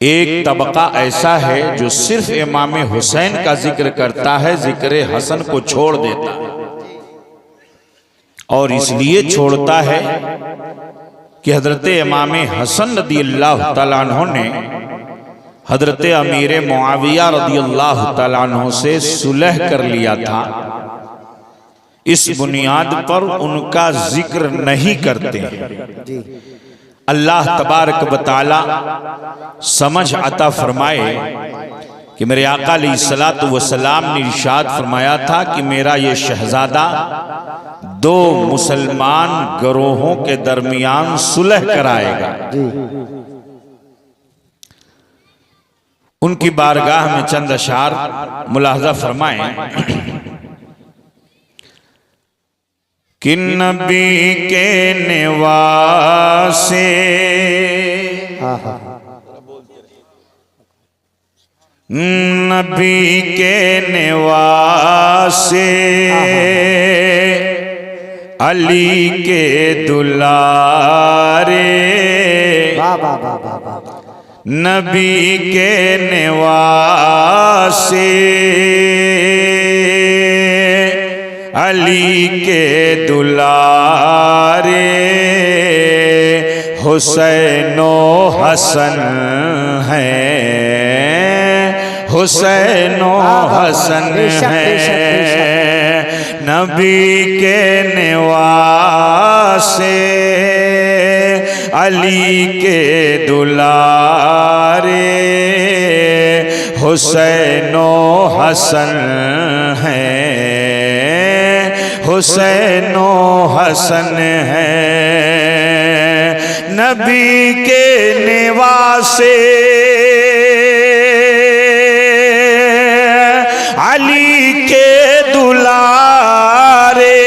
एक तबका ऐसा है जो सिर्फ इमाम हुसैन का जिक्र करता है, जिक्र हसन को छोड़ देता है। और इसलिए छोड़ता है कि हजरत इमाम हसन रदियल्लाहु तआला अन्हु ने हजरत अमीर मुआविया रदियल्लाहु तआला अन्हु से सुलह कर लिया था। इस बुनियाद पर उनका जिक्र नहीं करते। अल्लाह तबारक व तआला समझ अता फरमाए कि मेरे आका अलैहिस्सलातु वस्सलाम ने इरशाद फरमाया था कि मेरा ये शहजादा दो मुसलमान गिरोहों के दरमियान सुलह कराएगा। उनकी बारगाह में चंद अशार मुलाहजा फरमाएं कि नबी के निवासे नबी के निवासे अली के दुलारे नबी के निवासे अली के दुलारे हुसैनो हसन हैं, हुसैनो हसन हैं। नबी के निवासे अली के दुलारे हुसैनो हसन हैं, हुसैनो हसन हैं। नबी के निवासे अली के दुलारे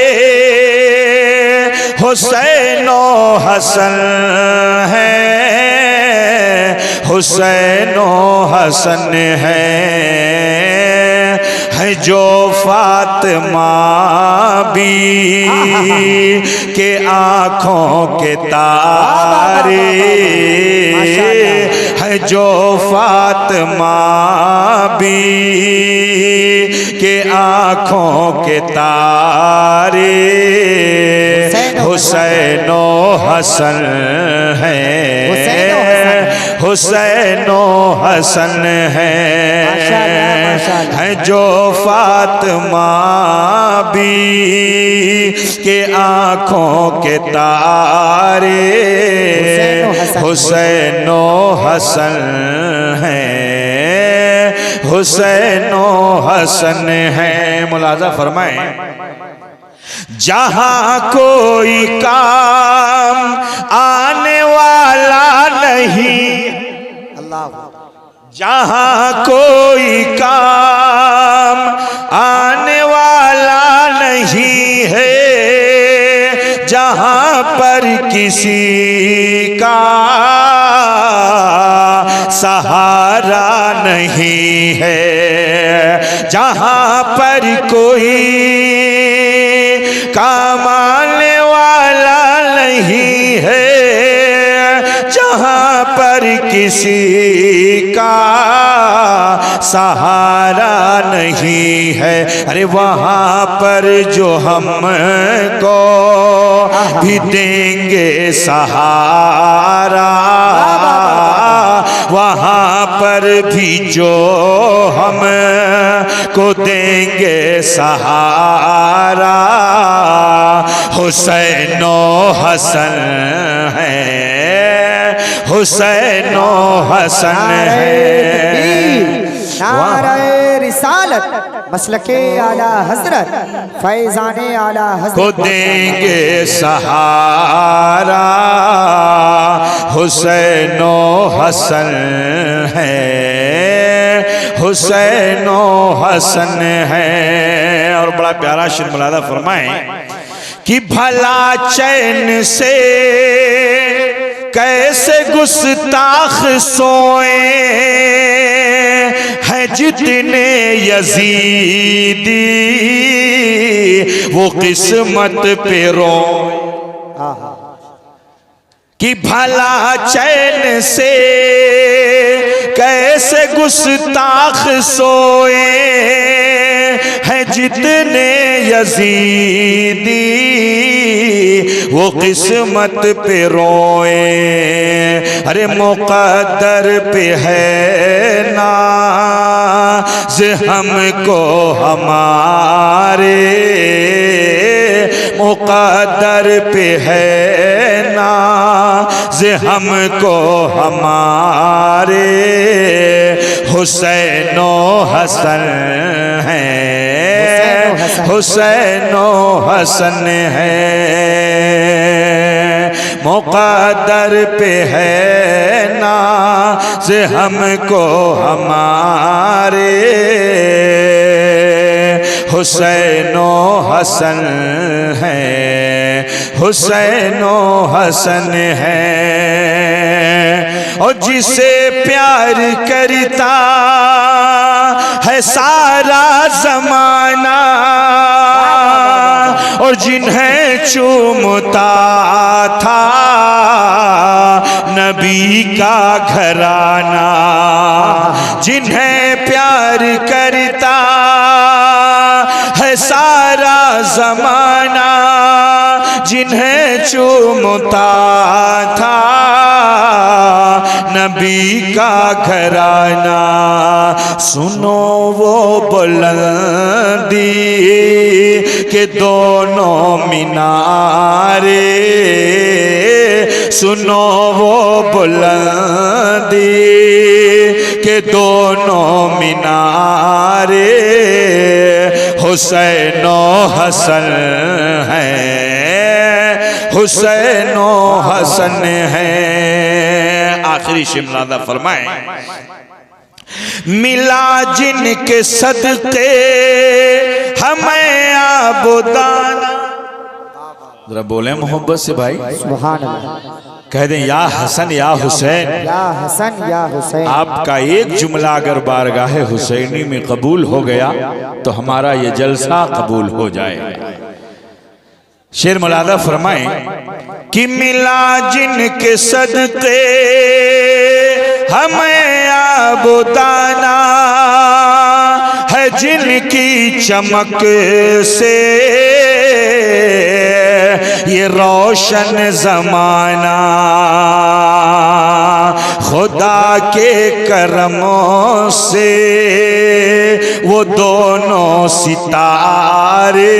हुसैनो हसन हैं, हुसैनो हसन है जो फातिमा भी के आँखों के तारे है, जो फातिमा भी के आँखों के तारे हुसैनो हसन है, हुसैनो हसन है जो फातिमा भी के आँखों के तारे हुसैनो हसन है, हुसैनो हसन है। मुलाजा फरमाएं जहाँ कोई काम आने वाला नहीं, जहाँ कोई काम आने वाला नहीं है, जहाँ पर किसी का सहारा नहीं है, जहाँ पर कोई काम आने वाला नहीं है, जहाँ पर किसी का सहारा नहीं है। अरे वहाँ पर जो हमको भी देंगे सहारा, वहाँ पर भी जो हम को देंगे सहारा हुसैनो हसन है, हुसैनो हसन है। नारे रिसालत मसलके आला हजरत फैजाने आला हजरत को देंगे सहारा हुसैनो हसन है, हुसैनो हसन है। और बड़ा प्यारा शेर मुलादा फरमाएं कि भला चैन से कैसे गुस्ताख सोए हैं जितने यजीदी वो किस्मत पे रोए, कि भला चैन से गुस्ताख सोए हैं जितने यजीदी, वो किस्मत पे रोए। अरे मुक़द्दर पे है नाज़ हमको हमारे, मुक़द्दर पे है नाज़ हमको हमारे। हुसैन ओ हसन है, हुसैन ओ हसन है, मुक़द्दर पे है नाज़ हमको हमारे। हुसैन ओ हसन है, हुसैन ओ हसन है। और जिसे प्यार करता है सारा ज़माना, और जिन्हें चूमता था नबी का घराना, जिन्हें प्यार करता है सारा ज़माना, जिन्हें चूमता था नबी का घराना। सुनो वो बुलंदी के दोनों मीनारे, सुनो वो बुलंदी के दोनों मीनारे। हुसैन ओ हसन है, हुसैन ओ हसन है। आखिरी शिमलादा फरमाए, मिला जिनके सदके हमें आबुदाना। जरा बोले मोहब्बत से भाई, सुभान अल्लाह। कह दें या हसन या हुसैन। या हसन या हुसैन। आपका एक जुमला अगर बारगाह हुसैनी में कबूल हो गया तो हमारा ये जलसा कबूल हो जाएगा। शेर मुलादा फरमाएं कि मिला जिनके सदके हमें आबुदाना, है जिनकी चमक से ये रोशन ज़माना। खुदा के करमों से वो दोनों सितारे,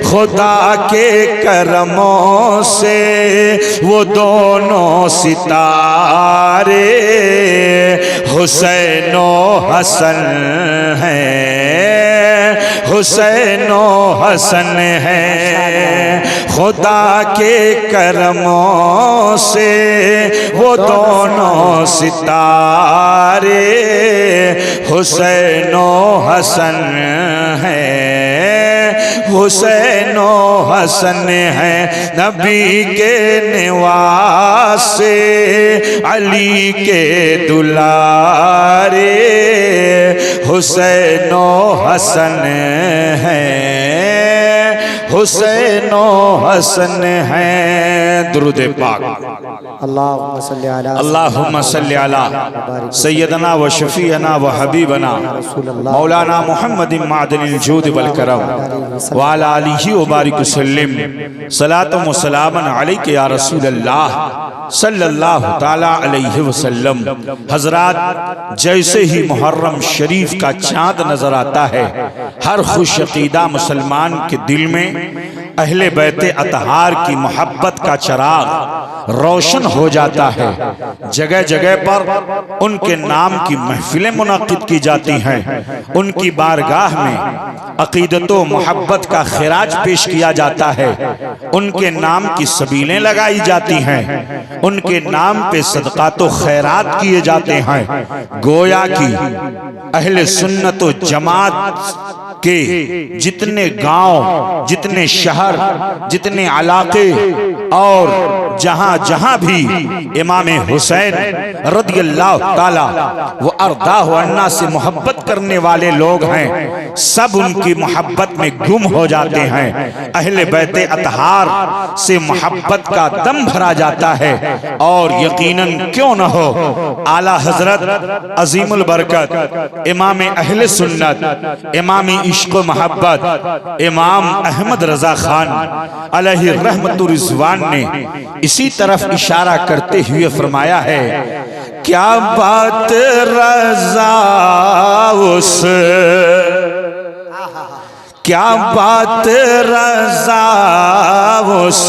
खुदा के करमों से वो दोनों सितारे। हुसैन ओ हसन है, हुसैन ओ हसन है, खुदा के करमों से वो दोनों सितारे। हुसैन ओ हसन है, हुसैन ओ हसन है। नबी के निवासे अली के दुलारे। हुसैन ओ हसन है, हुसैन ओ हसन है। दुरूद पाक। अल्लाहुम्मा सल्ली अला सय्यदना व शफीअना व हबीबना मौलाना मुहम्मदिन मादनिल जूद वल करम व अला आलिहि व बारिक वसल्लम। सलातुम व सलामन अलैका या रसूलल्लाह सल्लल्लाहु ताला अलैहि वसल्लम। हजरात, जैसे ही मुहर्रम शरीफ का चाँद नजर आता है, हर खुश अकीदा मुसलमान के दिल में अहले बैते अतहार की मोहब्बत का चिराग रोशन हो जाता है। जगह जगह पर उनके नाम की महफिलें मुनक़िद की जाती हैं। उनकी बारगाह में अक़ीदतो मोहब्बत का खिराज पेश किया जाता है। उनके नाम की सबीलें लगाई जाती हैं। उनके नाम पे सदक़ातो खैरात किए जाते हैं। गोया की अहले सुन्नत व जमात कि जितने गांव, जितने शहर, जितने इलाके और जहां जहां भी इमाम हुसैन रदियल्लाहु ताला वो अर्दाहु अन्ना से मोहब्बत करने वाले लोग हैं, सब उनकी मोहब्बत में गुम हो जाते हैं। अहले बैत अतहार से मोहब्बत का दम भरा जाता है। और यकीनन क्यों न हो, आला हजरत अजीमुल बरकत इमाम अहले सुन्नत, इमाम इश्क व मोहब्बत इमाम अहमद रजा खान अलैहि रहमतुर रिज़वान ने इसी तरफ इशारा करते हुए फरमाया है, क्या बात रजा उस, क्या बात रजा उस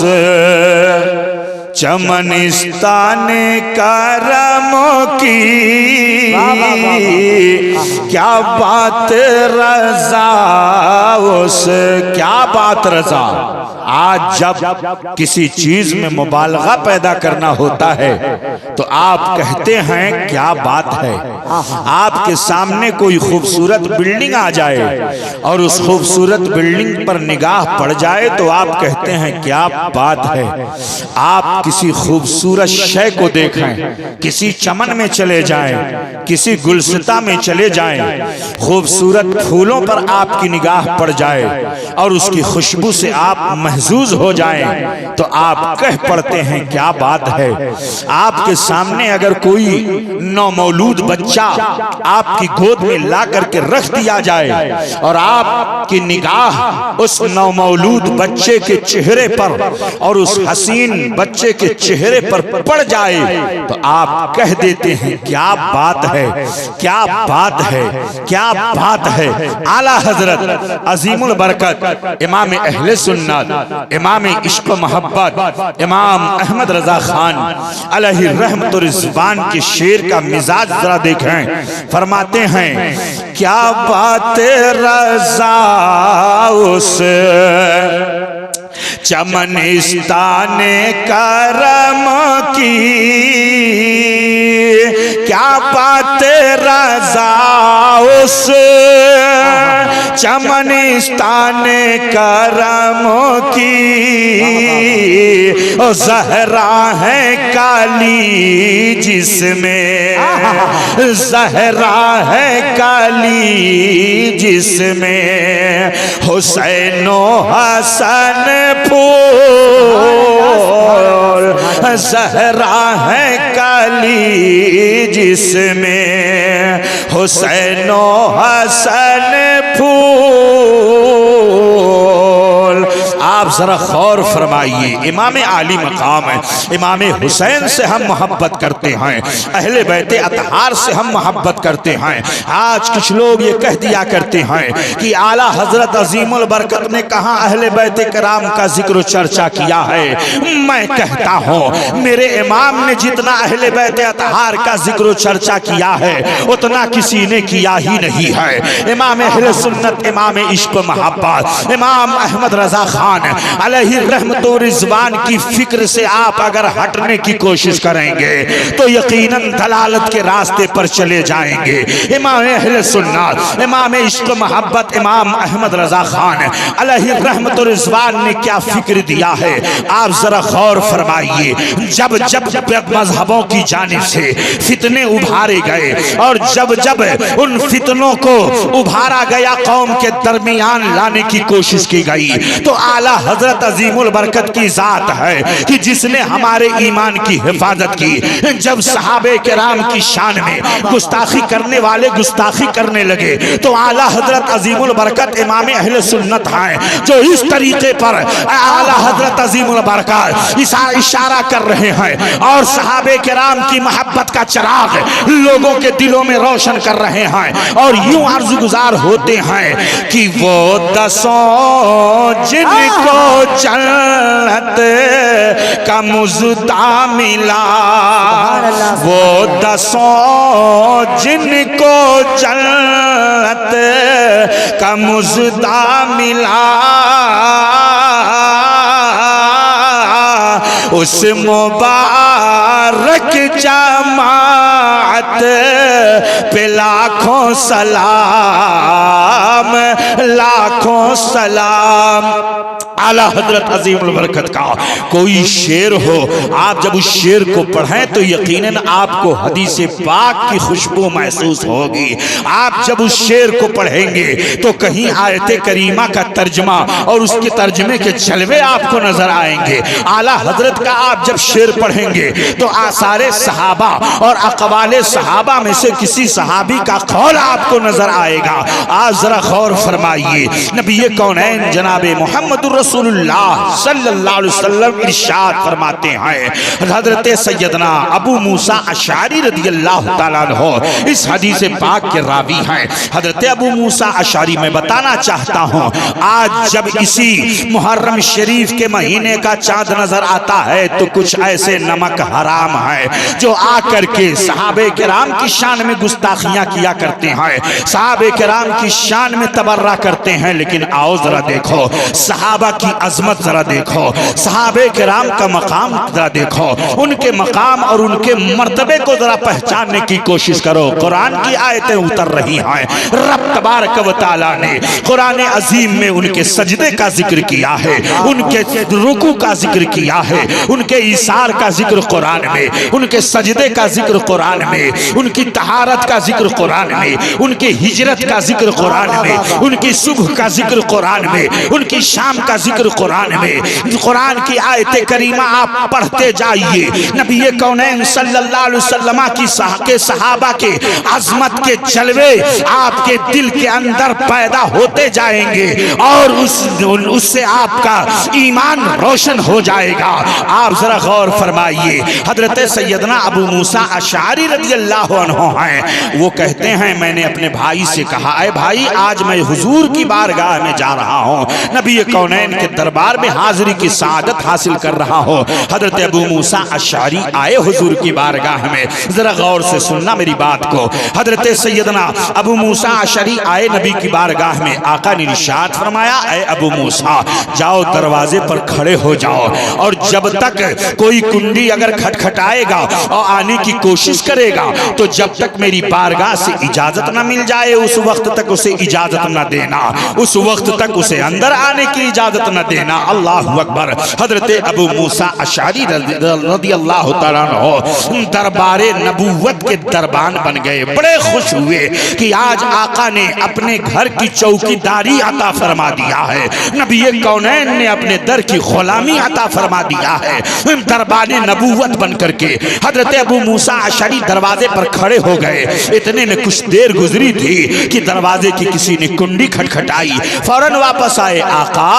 चमनिस्तान करमों की, क्या बात रजा उस, क्या बात रजा। आज जब किसी चीज में मुबालगा पैदा करना होता है तो आप कहते हैं क्या बात है। आपके सामने कोई खूबसूरत बिल्डिंग आ जाए और उस खूबसूरत बिल्डिंग पर निगाह पड़ जाए तो आप कहते हैं क्या बात है। आप किसी खूबसूरत शय को देखें, किसी चमन में चले जाएं, किसी गुलसिता में चले जाएं, खूबसूरत फूलों पर आपकी निगाह पड़ जाए और उसकी खुशबू से आप महजूज हो जाएं तो आप कह पड़ते हैं क्या बात है। आपके सामने अगर कोई नौमौलूद बच्चा आपकी गोद में ला करके रख दिया जाए और आपकी निगाह उस नौमौलूद बच्चे के चेहरे पर और उस हसीन बच्चे के चेहरे पर पड़ जाए तो आप कह देते हैं क्या बात है, क्या बात है, क्या बात है। आला हजरत अजीमुल बरकत इमाम अहले सुन्नत, इमाम इश्क व मोहब्बत इमाम अहमद रजा खान अलैहि रहमतुर रिज़वान के शेर का मिजाज जरा देखें। फरमाते हैं क्या बात रजा उस चमनिस्तान करम की, क्या बात रजा उस चमनिस्तान करम की। ओ ज़हरा है काली जिसमें, ज़हरा है काली जिसमें हुसैनो हसन फूल, ज़हरा है काली जिसमें हुसैनो हसन फूल। आप जरा गौर फरमाइए, इमाम आली मकाम है, इमाम हुसैन से हम मोहब्बत करते हैं, अहले बैत अतहार से हम मोहब्बत करते हैं। आज कुछ लोग ये कह दिया करते हैं कि आला हजरत अजीमुल बरकत ने कहाँ अहले बैत कराम का जिक्र चर्चा किया है। मैं कहता हूँ मेरे इमाम ने जितना अहले बैत अतहार का जिक्र चर्चा किया है उतना किसी ने किया ही नहीं है। इमाम अहले सुन्नत, इमाम इश्क मोहब्बत इमाम अहमद रजा खान अलैहि रहमतुर रिज़वान की फिक्र से आप अगर हटने की कोशिश करेंगे तो यकीनन दलालत के रास्ते पर चले जाएंगे। इमाम अहले सुन्नत, इमाम इश्क मोहब्बत इमाम अहमद रजा खान अलैहि रहमतुर रिज़वान ने क्या फिक्र दिया है आप जरा गौर फरमाइए। जब जब मजहबों की जानिब से फितने उभारे गए और जब जब उन फितनों को उभारा गया, कौम के दरमियान लाने की कोशिश की गई, तो आला हजरत अजीमुल बरकत की जात है कि जिसने हमारे ईमान की हिफाजत की। जब सहाबे किराम की शान में गुस्ताखी करने वाले गुस्ताखी करने लगे तो आला हजरत अजीमुल बरकत इमाम अहले सुन्नत हैं जो इस तरीके पर आला हजरत अजीमुल बरकत इशारा कर रहे हैं और सहाबे किराम की मोहब्बत का चिराग लोगों के दिलों में रोशन कर रहे हैं और यूं अर्ज़गुज़ार होते हैं कि वो दसों जिनको जन्नत का मुज़्दा मिला, वो दसों जिनको जन्नत का मुज़्दा मिला, उस मुबारक जमात शफाअत पे लाखों सलाम, लाखों सलाम। आला हजरत अजीमुल बरकत का कोई शेर हो, आप जब उस शेर को पढ़ें तो यकीनन आपको हदीस पाक की खुशबू महसूस होगी। आप जब उस शेर को पढ़ेंगे तो कहीं आयत करीमा का तर्जमा और उसके तर्जमे के जलवे आपको नजर आएंगे। आला हजरत का आप जब शेर पढ़ेंगे तो आसारे सहाबा और अकवाले सहाबा में से किसी सहाबी का कौल आपको नजर आएगा। आज जरा गौर फरमाइए, नबी कौनैन जनाबे मोहम्मदुर रसूलुल्लाह सल्लल्लाहु अलैहि वसल्लम इरशाद फरमाते हैं, हजरत सैयदना अबू मूसा अशअरी रदियल्लाहु ताला अन्हु इस हदीस पाक के रावी हैं। हजरत अबू मूसा अशअरी, मैं बताना चाहता हूँ, आज जब इसी मुहर्रम शरीफ के महीने का चांद नजर आता है तो कुछ ऐसे नमक हराम है जो आकर के सहाबे किराम की शान में गुस्ताखियां किया करते हैं, सहाबे किराम की शान में तबर्रा करते हैं। लेकिन आओ जरा देखो सहाबा की अजमत, जरा देखो सहाबे किराम का मकाम, जरा देखो उनके मकाम और उनके मर्तबे को जरा पहचानने की कोशिश करो। कुरान की आयतें उतर रही हैं, रब तबारक व तआला ने कुरान अजीम में उनके सजदे का जिक्र किया है, उनके रुकू का जिक्र किया है, उनके इशार का जिक्र कुरान में, उनके सजदे का जिक्र कुरान में, उनकी तहारत का जिक्र कुरान में, उनकी हिजरत का जिक्र कुरान में, उनकी सुबह का जिक्र कुरान में, उनकी शाम का जिक्र कुरान में। कुरान की आयत करीमा आप पढ़ते जाइए, नबी कौनैन सल्लल्लाहु अलैहि वसल्लम की सहाबा के अजमत के जलवे आपके दिल के अंदर पैदा होते जाएंगे और उससे आपका ईमान रोशन हो जाएगा। आप जरा गौर फरमाइए, हजरत सैयदना अबू मूसा अशअरी रदियल्लाहु अन्हु हैं, वो कहते हैं मैंने अपने भाई से कहा, ऐ भाई आज मैं हुजूर की बारगाह में जा रहा हूँ, नबी कौनैन के दरबार में हाजिरी की सादत हासिल कर रहा हूँ। हजरत अबू मूसा अशअरी आए हुजूर की बारगाह में, जरा गौर से सुनना मेरी बात को। हजरत सैयदना अबू मूसा अशअरी आए नबी की बारगाह में, आका ने इरशाद फरमाया, ऐ अबू मूसा जाओ दरवाजे पर खड़े हो जाओ और जब तक कोई कुंडी अगर खटखटाएगा और आने की कोशिश करेगा तो जब तक मेरी बारगाह से इजाजत न मिल जाए उस वक्त तक उसे इजाजत न देना, उस वक्त तक उसे अंदर आने की इजाजत न देना। अल्लाहु अकबर। हजरत अबू मूसा अशअरी रदियल्लाहु ताला अन्हु दरबारे नबूवत के दरबान बन गए, बड़े खुश हुए कि आज आका ने अपने घर की चौकीदारी अता फरमा दिया है, नबी कौनैन ने अपने दर की गुलामी अता फरमा दिया है। दरबारे नबूवत बन करके हजरत अबू मूसा अशअरी दरवाजे पर खड़े हो गए। इतने में कुछ देर गुजरी थी कि दरवाजे की किसी ने कुंडी खटखटाई, फौरन वापस आए, आका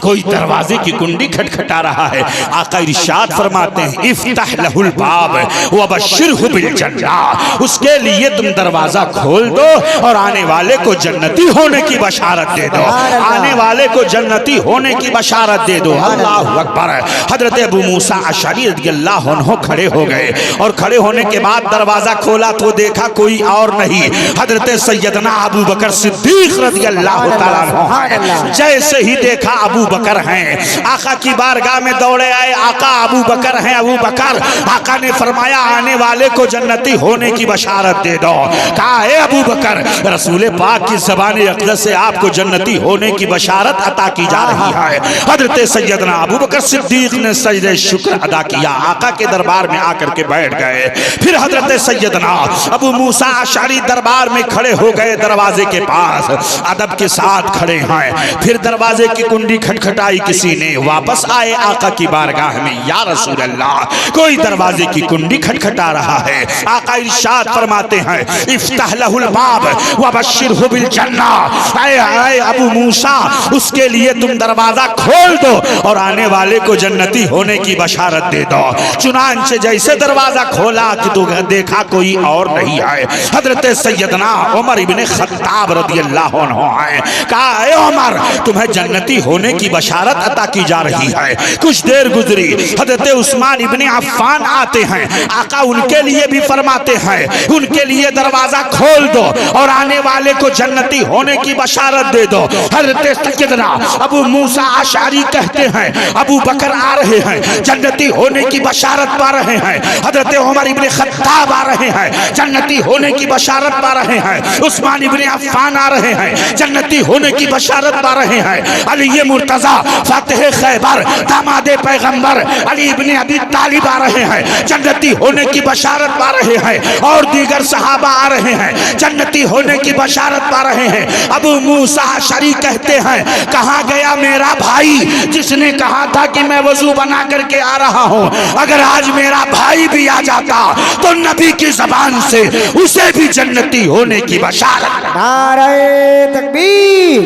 कोई दरवाजे की कुंडी खटखटा रहा है। आका इरशाद फरमाते हैं, इफ्ताह लहुल बाब व बशिरहु बिल जन्नह, उसके लिए तुम दरवाजा खोल दो और आने वाले को जन्नती होने की बशारत दे दो, आने वाले को जन्नती होने की बशारत दे दो। अल्लाहु अकबर। हजरत अबू मूसा अशअरी रदियल्लाहु अन्हु खड़े हो गए और खड़े होने के बाद दरवाजा खोला तो देखा कोई और नहीं, हजरत सैयदना अबू बकर सिद्दीक रदियल्लाहु ताला अन्हु। जैसे ही देखा अबू बकर हैं, आका की बारगाह में दौड़े आए, आका अबू बकर हैं, अबू बकर। आका ने फरमाया आने वाले को जन्नती होने की बशारत दे दो। कहा है अबू बकर, रसूल पाक की ज़बान अक़दस से आपको जन्नती होने की बशारत अता की जा रही है। हजरत सैयदना अबू बकर सिद्दीक ने सजदे शुक्र अदा किया, आका के दरबार में आकर के बैठ गए। फिर हजरत सैयदना अबू मूसा अशअरी दरबार में खड़े हो गए, दरवाजे के पास अदब के साथ खड़े हैं। फिर दरवाजे की कुंडी खटखटाई किसी ने, वापस आए आका की बारगाह में, या रसूल अल्लाह कोई दरवाजे की कुंडी खटखटा रहा है। आका इरशाद फरमाते हैं, इफ्ताह लहुल बाब व बशिरहु बिल जन्नह, ऐ अबू मूसा उसके लिए तुम दरवाजा खोल दो और आने वाले को जन्नती होने की बशारत दे दो। चुनांचे जैसे दरवाजा खोला कि तो देखा कोई और नहीं है, हजरत सैयदना उमर इब्ने खत्ताब रदियल्लाहु अन्हु है। कहा, ए उमर तुम्हें जन्नती होने होने की बशारत अता की जा रही है। कुछ देर गुजरी, हजरत उस्मान इब्ने अफ़्फ़ान आते हैं। आका उनके लिए भी फरमाते हैं, उनके लिए दरवाजा खोल दो और आने वाले को जन्नती होने की बशारत दे दो। हजरत सैयदना अबू मूसा अशअरी कहते हैं, अबू बकर आ रहे हैं, जन्नती होने की बशारत पा रहे हैं। हजरत उमर इब्ने खत्ताब आ रहे हैं, जन्नती होने की बशारत पा रहे हैं। उस्मान इब्ने अफ़्फ़ान आ रहे हैं, जन्नती होने की बशारत पा रहे हैं। अली मुर्तजा फातिह खैबर दामादे पैगंबर अली इब्ने अबी तालिब आ रहे हैं, जन्नती होने की बशारत पा रहे हैं। और दीगर सहाबा आ रहे हैं, जन्नती होने की बशारत पा रहे हैं। अबू मूसा अशअरी कहते हैं, कहाँ गया मेरा भाई जिसने कहा था कि मैं वजू बना करके आ रहा हूँ। अगर आज मेरा भाई भी आ जाता तो नबी की जबान से उसे भी जन्नती होने की बशारत। नारे तकबीर,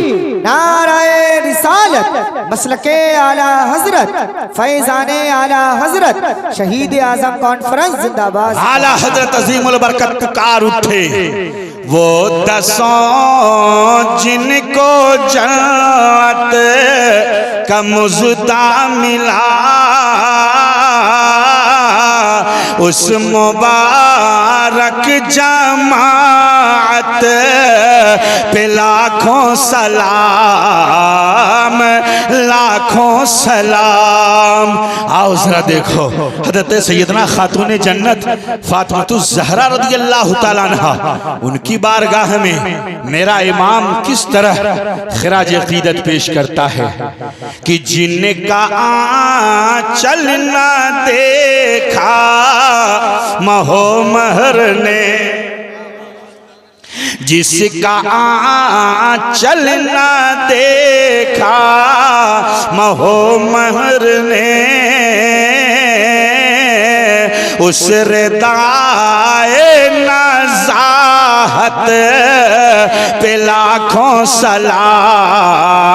नारे रिसालत, मसलके आला हजरत, फैजाने आला हजरत, शहीद आजम कॉन्फ्रेंस जिंदाबाद। आला हजरत अजीमुल बरकत पुकार उठे, वो 10 जिनको जन्नत का मुज़दा मिला, उस मुबारक जमात पे लाखों सलाम, लाखों सलाम। आओ जरा देखो, हज़रत सैयदना खातून जन्नत फातिमातुज़ ज़हरा रज़ियल्लाहु ताला अन्हा, उनकी बारगाह में मेरा इमाम किस तरह खिराज अक़ीदत पेश करता है कि जिनका आंचल न देखा महो महर ने, जिसका आंचल न देखा महो महर ने, उस रिदाए नज़ाहत पे लाखों सलाम,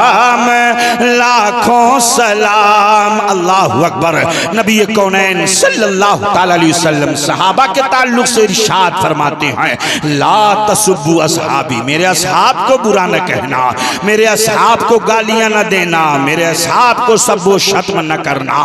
लाखों सलाम। अल्लाहु अकबर। नबी कौनैन सल्लल्लाहु ताला अलैहि वसल्लम सहाबा के ताल्लुक से इरशाद फरमाते हैं, ला तसुब्बु असहाबी, मेरे असहाब को बुरा न कहना, मेरे असहाब को गालियां न देना, मेरे असहाब को सब्बो शत्म न करना।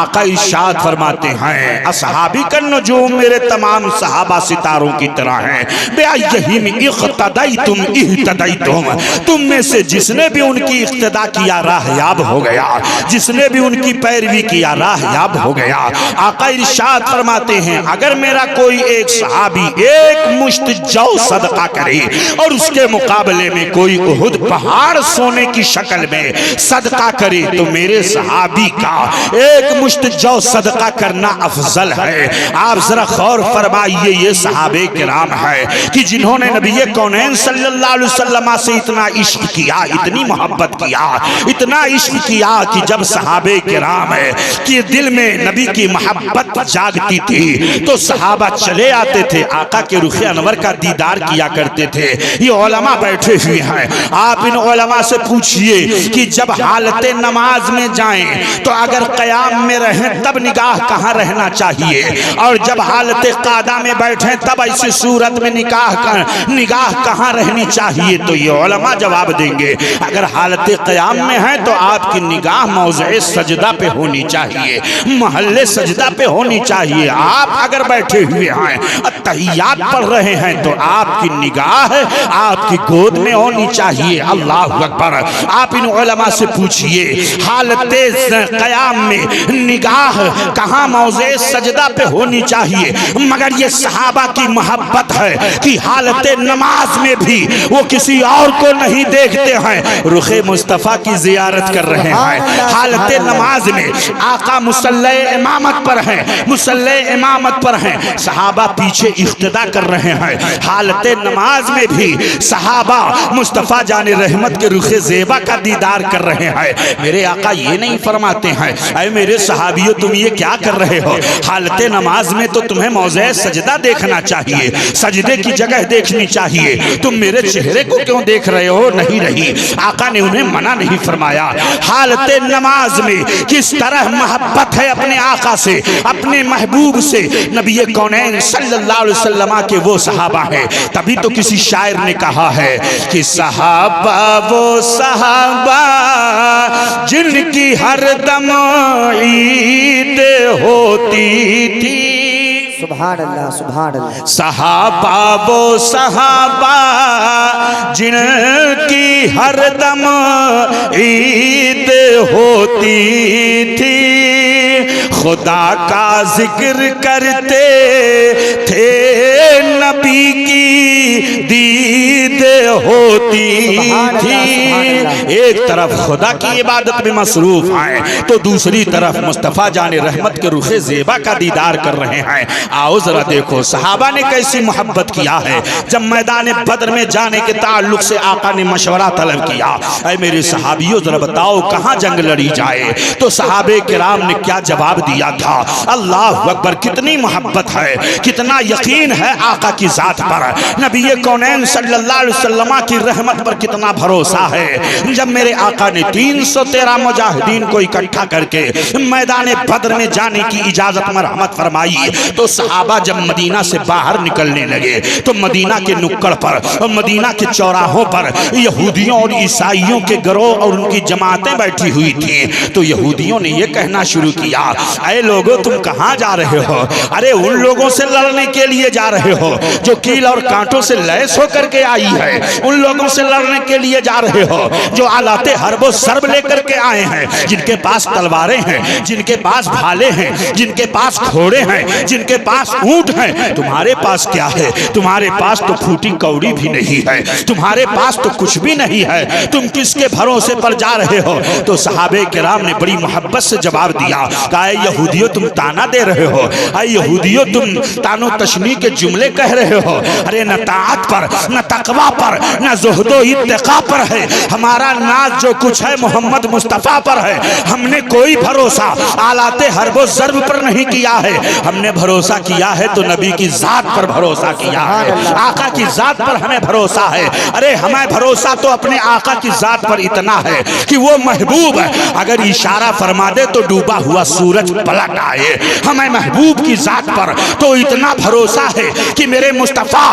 आका इरशाद फरमाते हैं, असहाबी का नजूम मेरे तमाम सहाबा सितारों की तरह हैं। बेअय्यहिम इख्तदैतुम इह्तदैतुम, तुम में से जिसने भी उनकी इख्तिदा किया राहयाब हो गया, जिसने भी उनकी पैरवी किया राहयाब हो गया। आका इरशाद फरमाते हैं, अगर मेरा कोई एक सहाबी एक मुश्त जौ सदका करे और उसके मुकाबले में कोई उहुद पहाड़ सोने की शक्ल में सदका करे, तो मेरे सहाबी का एक मुश्त जौ सदका करना अफजल है। आप जरा गौर फरमाइए, ये सहाबे किराम है कि जिन्होंने नबी कौनैन सल्लल्लाहु अलैहि वसल्लम से इतना इश्क किया, इतनी मोहब्बत किया, इतना इश्क किया कि जब सहाबे किराम है कि दिल में नबी की मोहब्बत जागती थी तो सहाबा चले आते थे, आका के रुखे अनवर का दीदार किया करते थे। ये उलमा बैठे हुए हैं, आप इन उलमा से पूछिए कि जब हालत नमाज में जाएं तो अगर क़याम में रहें तब निगाह कहाँ रहना चाहिए, और जब हालत क़ादा में बैठे तब ऐसी सूरत में निगाह कहाँ रहनी चाहिए। तो ये उलमा जवाब देंगे, अगर हालत क़याम में है तो आपकी निगाह मौज़े सजदा पे होनी चाहिए, महल्ले सजदा पे होनी चाहिए। आप अगर बैठे हुए हैं अत्तहियात पढ़ रहे हैं तो आपकी निगाह आपकी गोद में होनी चाहिए। अल्लाह अकबर। आप इन उलमा से पूछिए, हालत क़याम में निगाह कहाँ मौज़े सजदा पे होनी चाहिए। मगर ये सहाबा की मोहब्बत है कि हालत नमाज में भी वो किसी और को नहीं देखते हैं, रुखे मुस्तफ़ा की ज़ियारत कर रहे हैं। हालत नमाज में आका मुसल्ले इमामत पर हैं, मुसल्ले इमामत पर हैं, सहाबा पीछे इख्तिदा कर रहे हैं। हालत नमाज में भी सहाबा मुस्तफ़ा जाने रहमत के रुखे ज़ेबा का दीदार कर रहे हैं। मेरे आका ये नहीं फरमाते हैं, अरे मेरे सहाबियों तुम ये क्या कर रहे हो, हालत नमाज में तो तुम्हें मौज़े सजदा देखना चाहिए, सजदे की जगह जगह देखनी चाहिए, तुम मेरे चेहरे को क्यों देख रहे हो? नहीं रही। आका ने उन्हें मना नहीं फरमाया। हालत नमाज में किस तरह मोहब्बत है अपने आका से, अपने महबूब से। नबी कौनैन सल्लल्लाहु अलैहि वसल्लम के वो सहाबा हैं। तभी तो किसी शायर ने कहा है कि सहाबा वो सहाबा जिनकी हर दम ईद होती थी। सुभान अल्लाह, सुभान अल्लाह। सहाबा वो सहाबा जिनकी हर दम ईद होती थी। खुदा का जिक्र करते थे, नबी की दीद होती थी। एक तरफ खुदा की इबादत में मसरूफ हैं तो दूसरी तरफ मुस्तफ़ा जाने रहमत के रुखे ज़ेबा का दीदार कर रहे हैं। आओ जरा देखो सहाबा ने कैसी मोहब्बत किया है। जब मैदान बद्र में जाने के ताल्लुक से आका ने मशवरा तलब किया, ऐ मेरे सहाबियों जरा बताओ कहाँ जंग लड़ी जाए, तो सहाबे किराम ने क्या जवाब दिया था? अल्लाह अकबर, कितनी मोहब्बत है, कितना यकीन है आका की जात पर, नबी कौनैन सल्लल्लाहु अलैहि वसल्लम की रहमत पर कितना भरोसा है। जब मेरे आका ने 313 मुजाहिदीन को इकट्ठा करके मैदान बद्र में जाने की इजाजत मरहमत फरमाई, तो सहाबा जब मदीना से बाहर निकलने लगे तो मदीना के नुक्कड़ पर और मदीना के चौराहों पर यहूदियों और ईसाइयों के गिरोह और उनकी जमातें बैठी हुई थी। तो यहूदियों ने यह कहना शुरू किया, अरे लोगों तुम कहाँ जा रहे हो? अरे उन लोगों से लड़ने के लिए जा रहे हो जो कील और कांटों से लैस होकर के आई है, उन लोगों से लड़ने के लिए जा रहे हो जो आलाते हरबो सर्ब लेकर के आए हैं, जिनके पास तलवारें हैं, जिनके पास भाले हैं, जिनके पास घोड़े हैं, जिनके पास ऊंट हैं। तुम्हारे पास क्या है? तुम्हारे पास तो फूटी कौड़ी भी नहीं है, तुम्हारे पास तो कुछ भी नहीं है, तुम किसके भरोसे पर जा रहे हो? तो सहाबे किराम ने बड़ी मोहब्बत से जवाब दिया, कहा यहूदियों तुम ताना दे रहे हो, यहूदियों तुम तानो तशनी के जुमले कह रहे हो। अरे न ताअत पर, न तकवा पर, न ज़ुहदो इत्तिका पर है, हमारा नाज जो कुछ है मोहम्मद मुस्तफ़ा पर है। हमने कोई भरोसा आलाते हरबो ज़र्ब पर नहीं किया है, हमने भरोसा किया है तो नबी की जात पर भरोसा किया है, आका की जात पर हमें भरोसा है। अरे हमें भरोसा तो अपने आका की जात पर इतना है कि वो महबूब है, अगर इशारा फरमा दे तो डूबा हुआ सूरज पलट आए। हमें महबूब की जात पर तो इतना भरोसा है कि मेरे मुस्तफ़ा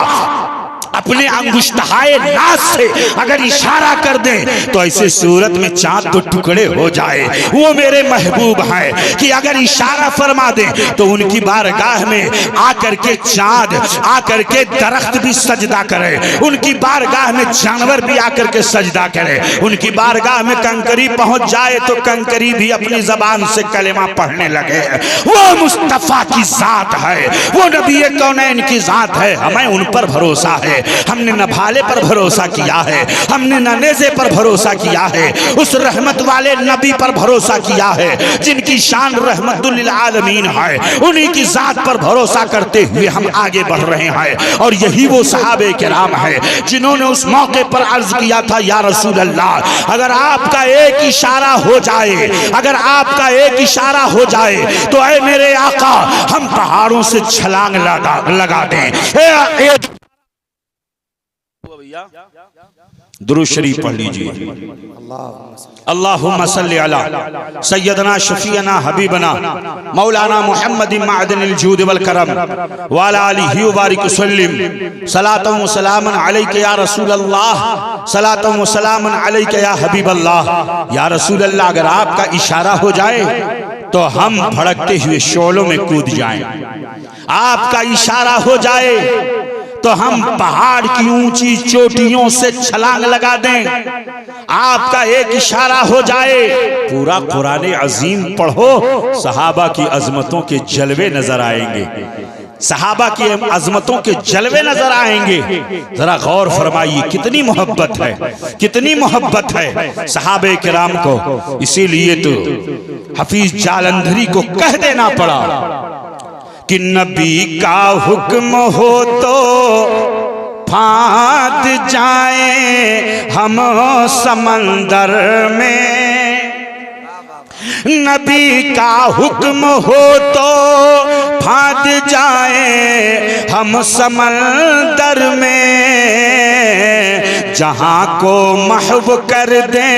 अपने अंगुष्ठाए नाज से अगर इशारा कर दें तो ऐसे सूरत में चांद तो टुकड़े हो जाए। वो मेरे महबूब हैं कि अगर इशारा फरमा दें तो उनकी बारगाह में आकर के चांद, आकर के दरख्त भी सजदा करे, उनकी बारगाह में जानवर भी आकर के सजदा करे, उनकी बारगाह में कंकरी पहुंच जाए तो कंकरी भी अपनी जबान से कलेमा पढ़ने लगे। वो मुस्तफ़ा की जात है, वो नबी कौनैन की जात है, हमें उन पर भरोसा है। हमने न भाले पर भरोसा किया है, हमने न नेज़े पर भरोसा किया है, उस रहमत वाले नबी पर भरोसा किया है जिनकी शान रहमतुल लिल आलमीन है। उन्हीं की जात पर भरोसा करते हुए हम आगे बढ़ रहे हैं। और यही वो सहाबे किराम है जिन्होंने उस मौके पर अर्ज किया था, या रसूल अल्लाह अगर आपका एक इशारा हो जाए, अगर आपका एक इशारा हो जाए तो ऐ मेरे आका हम पहाड़ों से छलांग लगा दें। दुरूद शरीफ पढ़ लीजिए। अल्लाहुम्मा सल्ली अला सय्यदना शफीअना हबीबना मौलाना मुहम्मद मादनिल जूद वल करम व अला आलिहि व बारिक वसल्लिम सलातन व सलामन अलैका या रसूल अल्लाह, सलातन व सलामन अलैका या हबीब अल्लाह। या रसूल अल्लाह अगर आपका इशारा हो जाए तो हम भड़कते हुए शोलों में कूद जाएं, आपका इशारा हो जाए तो हम पहाड़ की ऊंची चोटियों से छलांग लगा दें, आपका एक इशारा हो जाए। पूरा कुरान अजीम पढ़ो, सहाबा की अजमतों के जलवे नजर आएंगे, सहाबा की अजमतों के जलवे नजर आएंगे। जरा गौर फरमाइए कितनी मोहब्बत है, कितनी मोहब्बत है सहाबे किराम को। इसीलिए तो हफीज जालंधरी को कह देना पड़ा कि नबी का हुक्म हो तो फांद जाए हम समंदर में, नबी का हुक्म हो तो फांद जाए हम समंदर में। जहां को महब कर दे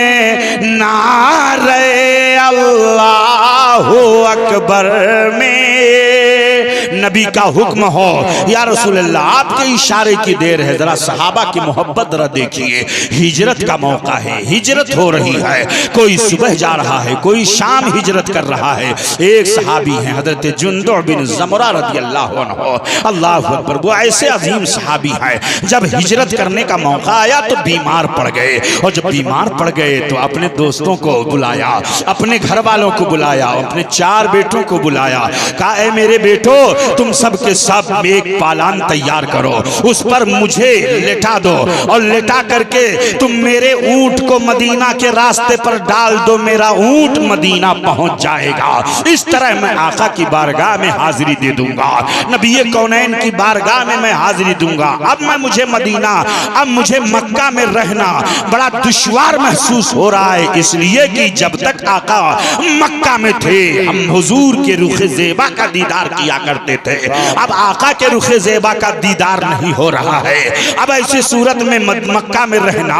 नारे अल्लाहु अकबर में नबी का हुक्म हो, या रसूल अल्लाह आपके इशारे की देर है, जरा सहाबा की मोहब्बत जरा देखिए, हिजरत का मौका है, हिजरत हो रही है, कोई सुबह जा रहा है, कोई शाम हिजरत कर रहा है। एक सहाबी हैं हजरत जुंदुअ बिन ज़मुरा रज़ी अल्लाह अन्हु, अल्लाहु अकबर, वो ऐसे अजीम सहाबी हैं, जब हिजरत करने का मौका आया तो बीमार पड़ गए, और जब बीमार पड़ गए तो अपने दोस्तों को बुलाया, अपने घर वालों को बुलाया, अपने 4 बेटों को बुलाया, कहा ऐ मेरे बेटो तुम सब के सब एक पालान तैयार करो, उस पर मुझे लेटा दो, और लेटा करके तुम मेरे ऊंट को मदीना के रास्ते पर डाल दो, मेरा ऊंट मदीना पहुंच जाएगा। इस तरह मैं आका की बारगाह में हाजिरी दे दूंगा, नबी कौनैन की बारगाह में मैं हाजिरी दूंगा। अब मुझे मदीना, अब मुझे मक्का में रहना बड़ा दुश्वार महसूस हो रहा है, इसलिए कि जब तक आका मक्का में थे हम हुजूर के रुखे ज़ेबा का दीदार किया करते थे, अब आका के रुखे ज़ेबा का दीदार नहीं हो रहा है। अब ऐसी सूरत में मक्का में रहना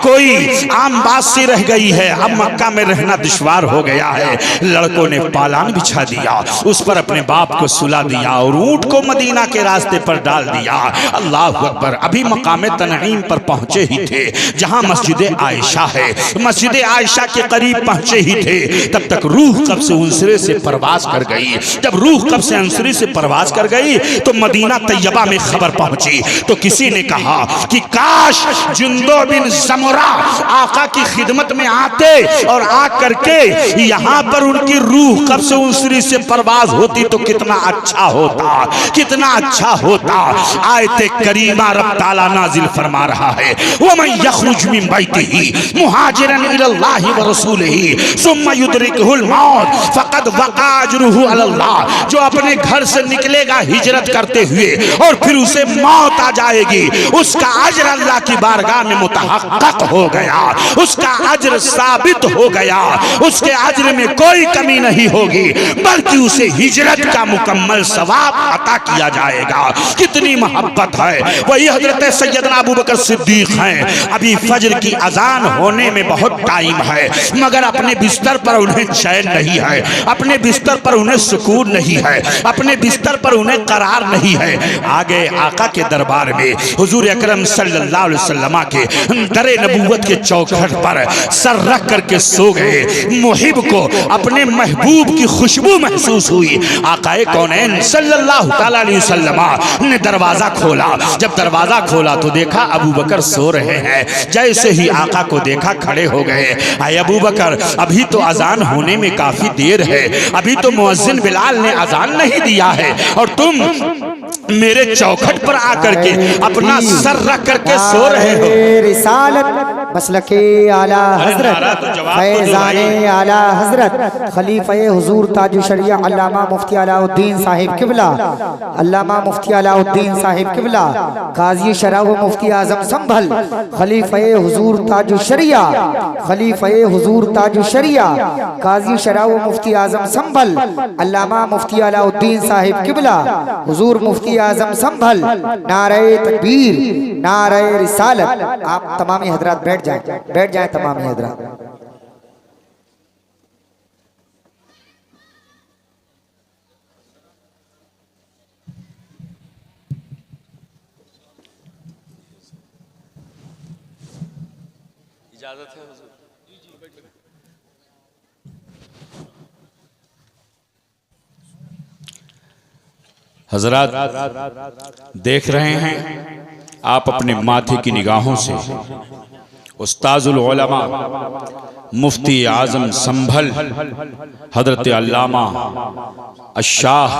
कोई आम बात सी रह गई है, अब मक्का में रहना दुश्वार हो गया है। लड़कों ने पालान बिछा दिया, उस पर अपने बाप को सुला दिया और ऊंट को मदीना के रास्ते पर डाल दिया। अल्लाहु अकबर, अभी मकाम तनईम पर पहुंचे ही थे, जहां मस्जिद आयशा है, मस्जिद आयशा के करीब पहुंचे ही थे, तब तक रूह कब से अंसरे से परवाज कर गई। जब रूह कब से अंसरे से परवाज कर गई तो मदीना तैयबा में खबर पहुंची, तो किसी ने कहा कि काश जुंदुअ बिन ज़मुरा आका की खिदमत में आते और आ करके यहाँ पर उनकी रूह कब से अंसरी से परवाज होती तो कितना अच्छा होता, कितना अच्छा होता। आयत करीमा रब ताला नाजिल फरमा रहा है, वमन यखरुज मिन बैतिही मुहाजिरन इलल्लाहि व रसूलिही सुम्मा युदरिकुहुल मौत फक़द वक़ा अजरुहु अलल्लाह, जो अपने घर से निकलेगा हिजरत करते हुए और फिर उसे मौत आ जाएगी, उसका अजर अल्लाह की बारगाह में मुतहक्कक हो गया, उसका अजर साबित हो गया, उसके अजर में कोई कमी नहीं होगी, बल्कि उसे हिजरत का मुकम्मल सवाब अता किया जाएगा। कितनी मोहब्बत है। वही हजरत सैयदना अबू बकर सिद्दीक हैं, अभी फजर की अजान होने में बहुत टाइम है, मगर अपने बिस्तर पर उन्हें चैन नहीं है, अपने बिस्तर पर उन्हें सुकून नहीं है, अपने बिस्तर पर उन्हें करार नहीं है। आगे आका के दरबार में हुजूर अकरम सल्लल्लाहु अलैहि वसल्लम के दरे नबूवत के चौखट पर सर रख करके सो गए। मुहिब को अपने महबूब की खुशबू महसूस हुई। आकाए कौनैन सल्लल्लाहु ताला अलैहि वसल्लम ने दरवाजा खोला। जब दरवाजा खोला तो देखा अबू बकर सो रहे हैं। जैसे ही आका को देखा खड़े हो गए। आए अबू बकर, अभी तो अजान होने में काफी देर है, अभी तो मुअज्जिन बिलाल ने अजान नहीं दिया है और तुम मेरे चौखट पर आकर के अपना सर रख करके सो रहे हो। रिसालत मसलके आला हजरत फैज़ाने आला हजरत खलीफे हुजूर ताज शरिया अल्लामा मुफ्ती अलाउद्दीन साहिब किबला, अल्लामा मुफ्ती अलाउद्दीन साहिब किबला, काजी शराह मुफ्ती आजम संभल, खलीफे हुजूर ताज शरिया, खलीफे हुजूर ताज शरिया, काजी शराह मुफ्ती आजम संभल, अल्लामा मुफ्ती अलाउद्दीन साहिब किबला, हुजूर मुफ्ती आजम संभल, नारे तकबीर, नारे रिसालत। आप तमामी हजरात बैठ जाएं, बैठ जाएं तमामी हजरात। इजाजत है हुजूर? हजरात देख रहे हैं आप अपने माथे की निगाहों से उस्ताजुल उलमा मुफ्ती आजम संभल हजरत अल्लामा अशाह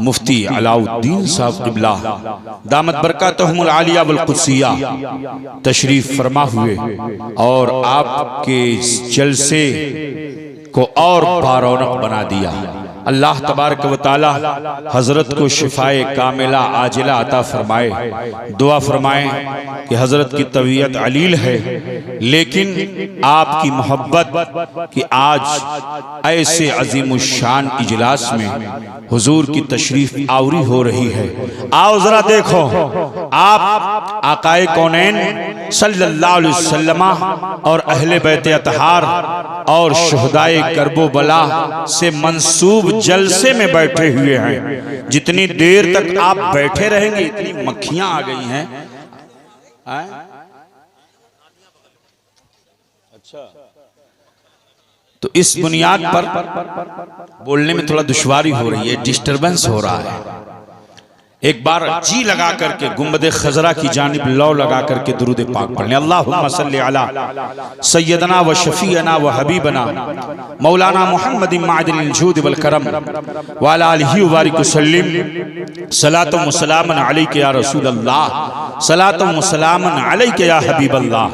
मुफ्ती अलाउद्दीन साहब क़िबला दामत बरकातहुमुल आलिया वल कुद्सिया तशरीफ फरमा हुए और आपके जलसे को और बारौनक बना दिया। अल्लाह तबारक व तआला हजरत को शिफाए कामिला आजिला अता फरमाए। दुआ फरमाएं कि हजरत की तबीयत अलील है, लेकिन आपकी मोहब्बत कि आज ऐसे अजीमुशान इजलास में हुजूर की तशरीफ आवरी हो रही है। आओ जरा देखो, आप आकाए कौनैन सल्लल्लाहु अलैहि वसल्लम और अहले बैत अतहार और शुहदाए करबो बला से मंसूब जलसे में बैठे हुए हैं। जितनी देर तक आप बैठे रहेंगे इतनी मक्खियां आ गई हैं। अच्छा, तो इस बुनियाद पर बोलने में थोड़ा दुश्वारी हो रही है, डिस्टरबेंस हो रहा है। एक बार जी लगा करके गुंबद खजरा की जानिब लौ लगा करके दुरूद पाक पढ़ लें। अल्लाहुम्मा सल्ली अला सय्यदना व शफीअना व हबीबना मौलाना मुहम्मद मादिल जूद वल करम व अला आलिहि व बारिक वसल्लिम सलातु व सलामन अलैका या रसूल अल्लाह सलातु व सलामन अलैका या हबीब अल्लाह।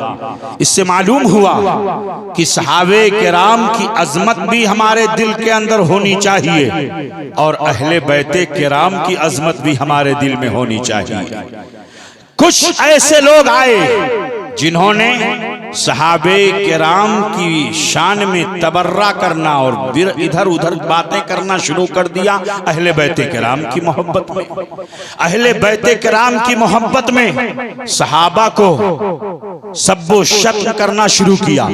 इससे मालूम हुआ कि सहाबे किराम की अजमत भी हमारे दिल के अंदर होनी चाहिए और अहले बैते किराम की अजमत भी हमारे दिल में होनी चाहिए। कुछ ऐसे लोग आए जिन्होंने सहाबे किराम की शान में तबर्रा करना और इधर उधर बातें करना शुरू कर दिया अहले बैते किराम की मोहब्बत में। अहले बैते किराम की मोहब्बत में सहाबा को सब्बो शत्म करना शुरू किया।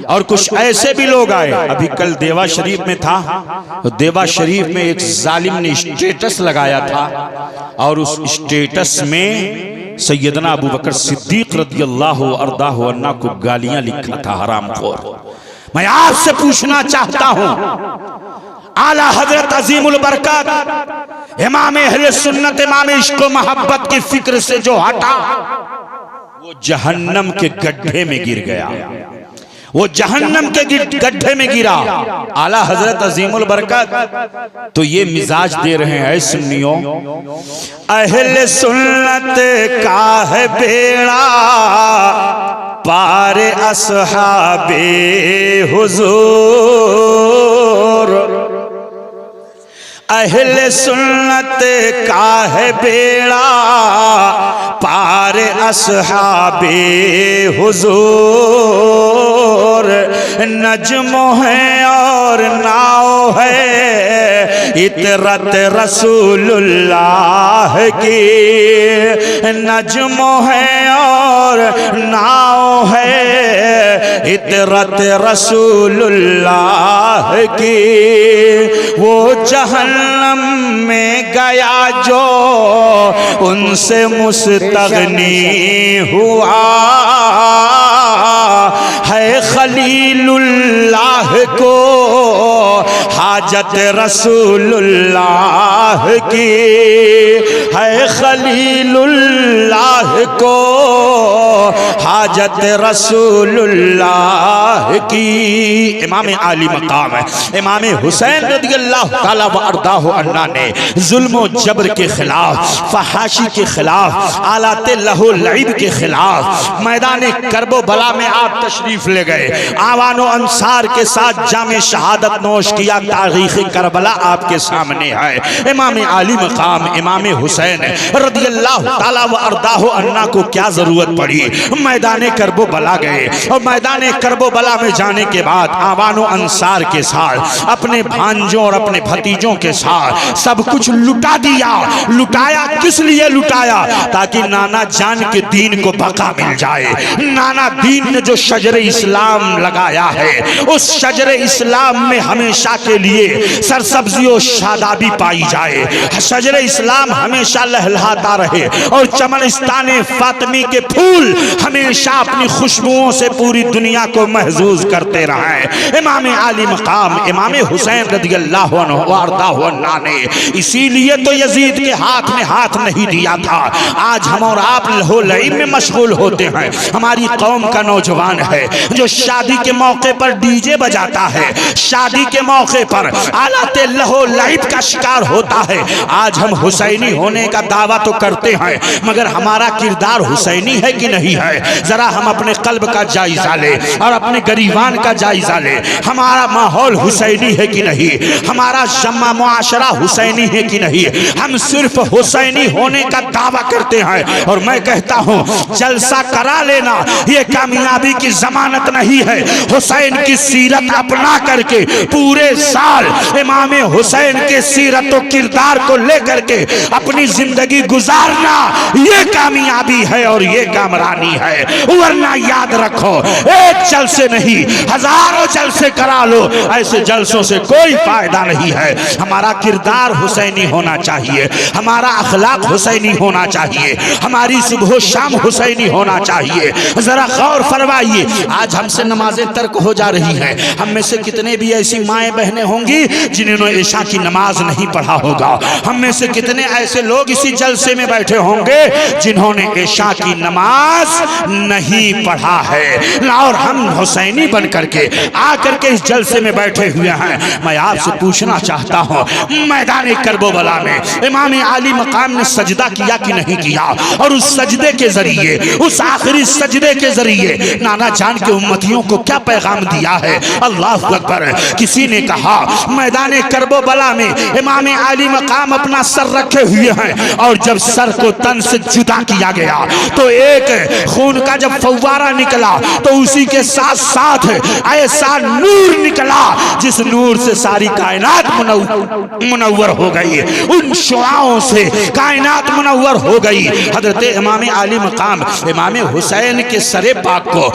और कुछ ऐसे भी लोग आए, अभी कल देवा शरीफ में था, तो देवा शरीफ में एक जालिम ने स्टेटस लगाया था और उस स्टेटस में सैयदना अबू बकर सिद्दीक रदियल्लाहु अर्दाहु अन्ना को गालियां लिखा था, हरामखोर। मैं आपसे पूछना चाहता हूं, आला हजरत अजीमुल बरकत इमाम अहले सुन्नत इमाम इश्क व मोहब्बत की फिक्र से जो हटा वो जहन्नम के गड्ढे में गिर गया, वो जहन्नम के गड्ढे में गिरा। आला हजरत अजीमुल बरकत तो ये मिजाज दे रहे हैं सुन्नियों, अहले सुन्नत का है बेड़ा पार असहाबे हुजूर, अहले सुन्नत का है बेड़ा पार असहाबे हुजूर। नज्म है और नाव है इतरत रसूलुल्लाह की, नज्म है और नाव है इतरत रसूलुल्लाह की। वो जहन्नम में गया जो उनसे मुस्तगनी हुआ है, खलीलुल्लाह को हाजत रसूलुल्लाह की है, खलीलुल्लाह को हाजत रसूलुल्लाह की। इमाम आली मकाम है इमाम हुसैन रदियल्लाहु ताला व अर्दाहु अन्ना ने जुल्म जबर के खिलाफ, फहाशी के खिलाफ, आलाते लहू लईब के खिलाफ मैदान करबो बला में आप तशरीफ ले गए। आवानो अंसार के साथ जामे शहादत नोश किया। तारीख़ करबला आपके सामने है। इमाम आली मकाम इमाम हुसैन रदियल्लाहु ताला व अर्दाहु अन्ना को क्या जरूरत पड़ी, मैदान करबो बला गए और मैदान करबो बला में जाने के बाद आवानो अंसार के साथ अपने भांजों और अपने भतीजों के साथ सब कुछ लुटा दिया। लुटाया किस लिए लुटाया? ताकि नाना जान के दीन को बका मिल जाए। नाना दीन ने जो शजरे इस्लाम लगाया है उस शजरे इस्लाम में हमेशा के लिए सरसब्जी और शादाबी पाई जाए। शजरे इस्लाम हमेशा लहलहाता रहे और चमनिस्तान फातिमी के फूल हमेशा अपनी खुशबुओं से पूरी दुनिया को महजूज करते रहे। इमाम आली मकाम इमाम हुसैन रदियल्लाहु अन्हु वारदाहु अन्ना ने इसीलिए तो यजीद के हाथ में हाथ नहीं दिया था। आज हम और आप लहो लईब में मशगूल होते हैं। हमारी कौम का नौजवान है जो शादी के मौके पर डीजे बजाता है, शादी के मौके पर आलाते लहो लईब का शिकार होता है। आज हम हुसैनी होने का दावा तो करते हैं मगर हमारा किरदार हुसैनी है कि नहीं है? जरा हम अपने कल्ब का जायजा ले और अपने गरीबान का जायजा ले। हमारा माहौल हुसैनी है कि नहीं? हमारा जम्मा मुआशरा हुसैनी है कि नहीं? हम सिर्फ हुसैनी होने का दावा करते हैं और मैं कहता हूं जलसा करा लेना ये कामयाबी की जमानत नहीं है। हुसैन की सीरत अपना करके पूरे साल इमाम हुसैन के सीरत और किरदार को लेकर के अपनी जिंदगी गुजारना ये कामयाबी है और ये कामरानी है। वरना याद रखो, एक जलसे नहीं हजारों जलसे करा लो, ऐसे जलसों से कोई फायदा नहीं है। हमारा किरदार हुसैनी होना चाहिए, हमारा अखलाक हुसैनी होना चाहिए, हमारी सुबह शाम हुसैनी होना चाहिए। जरा गौर फरमाइए, आज हमसे नमाजें तर्क हो जा रही हैं। हम में से कितने भी ऐसी माएँ बहनें होंगी जिन्होंने ईशा की नमाज नहीं पढ़ा होगा। हम में से कितने ऐसे लोग इसी जलसे में बैठे होंगे जिन्होंने ईशा की नमाज नहीं पढ़ा है। और हम हुसैनी बन करके आकर के इस जलसे में बैठे हुए हैं। मैं आपसे पूछना चाहता हूँ, मैदान करबला में इमाम आली मकाम ने सजदा किया कि नहीं किया? और उस सजदे के जरिए, उस आखिरी सजदे के जरिए नाना जान के उम्मतियों को क्या पैगाम दिया है? अल्लाह अकबर। किसी ने कहा मैदान करबला में इमाम आली मकाम अपना सर रखे हुए हैं और जब सर को तन से जुदा किया गया तो एक खून का जब फव्वारा निकला तो उसी के साथ साथ ऐसा नूर निकला जिस नूर से सारी कायनात मुनव्वर हो गई। उन शुआओं से कायनात मुनव्वर हो गई। हजरत इमाम आली मकाम इमाम हुसैन के सरे पाक को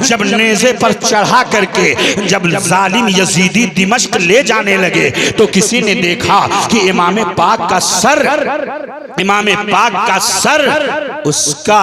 जब नेज़े पर चढ़ा करके जब जालिम यजीदी दिमश्क ले जाने लगे तो किसी ने देखा कि इमाम पाक का सर उसका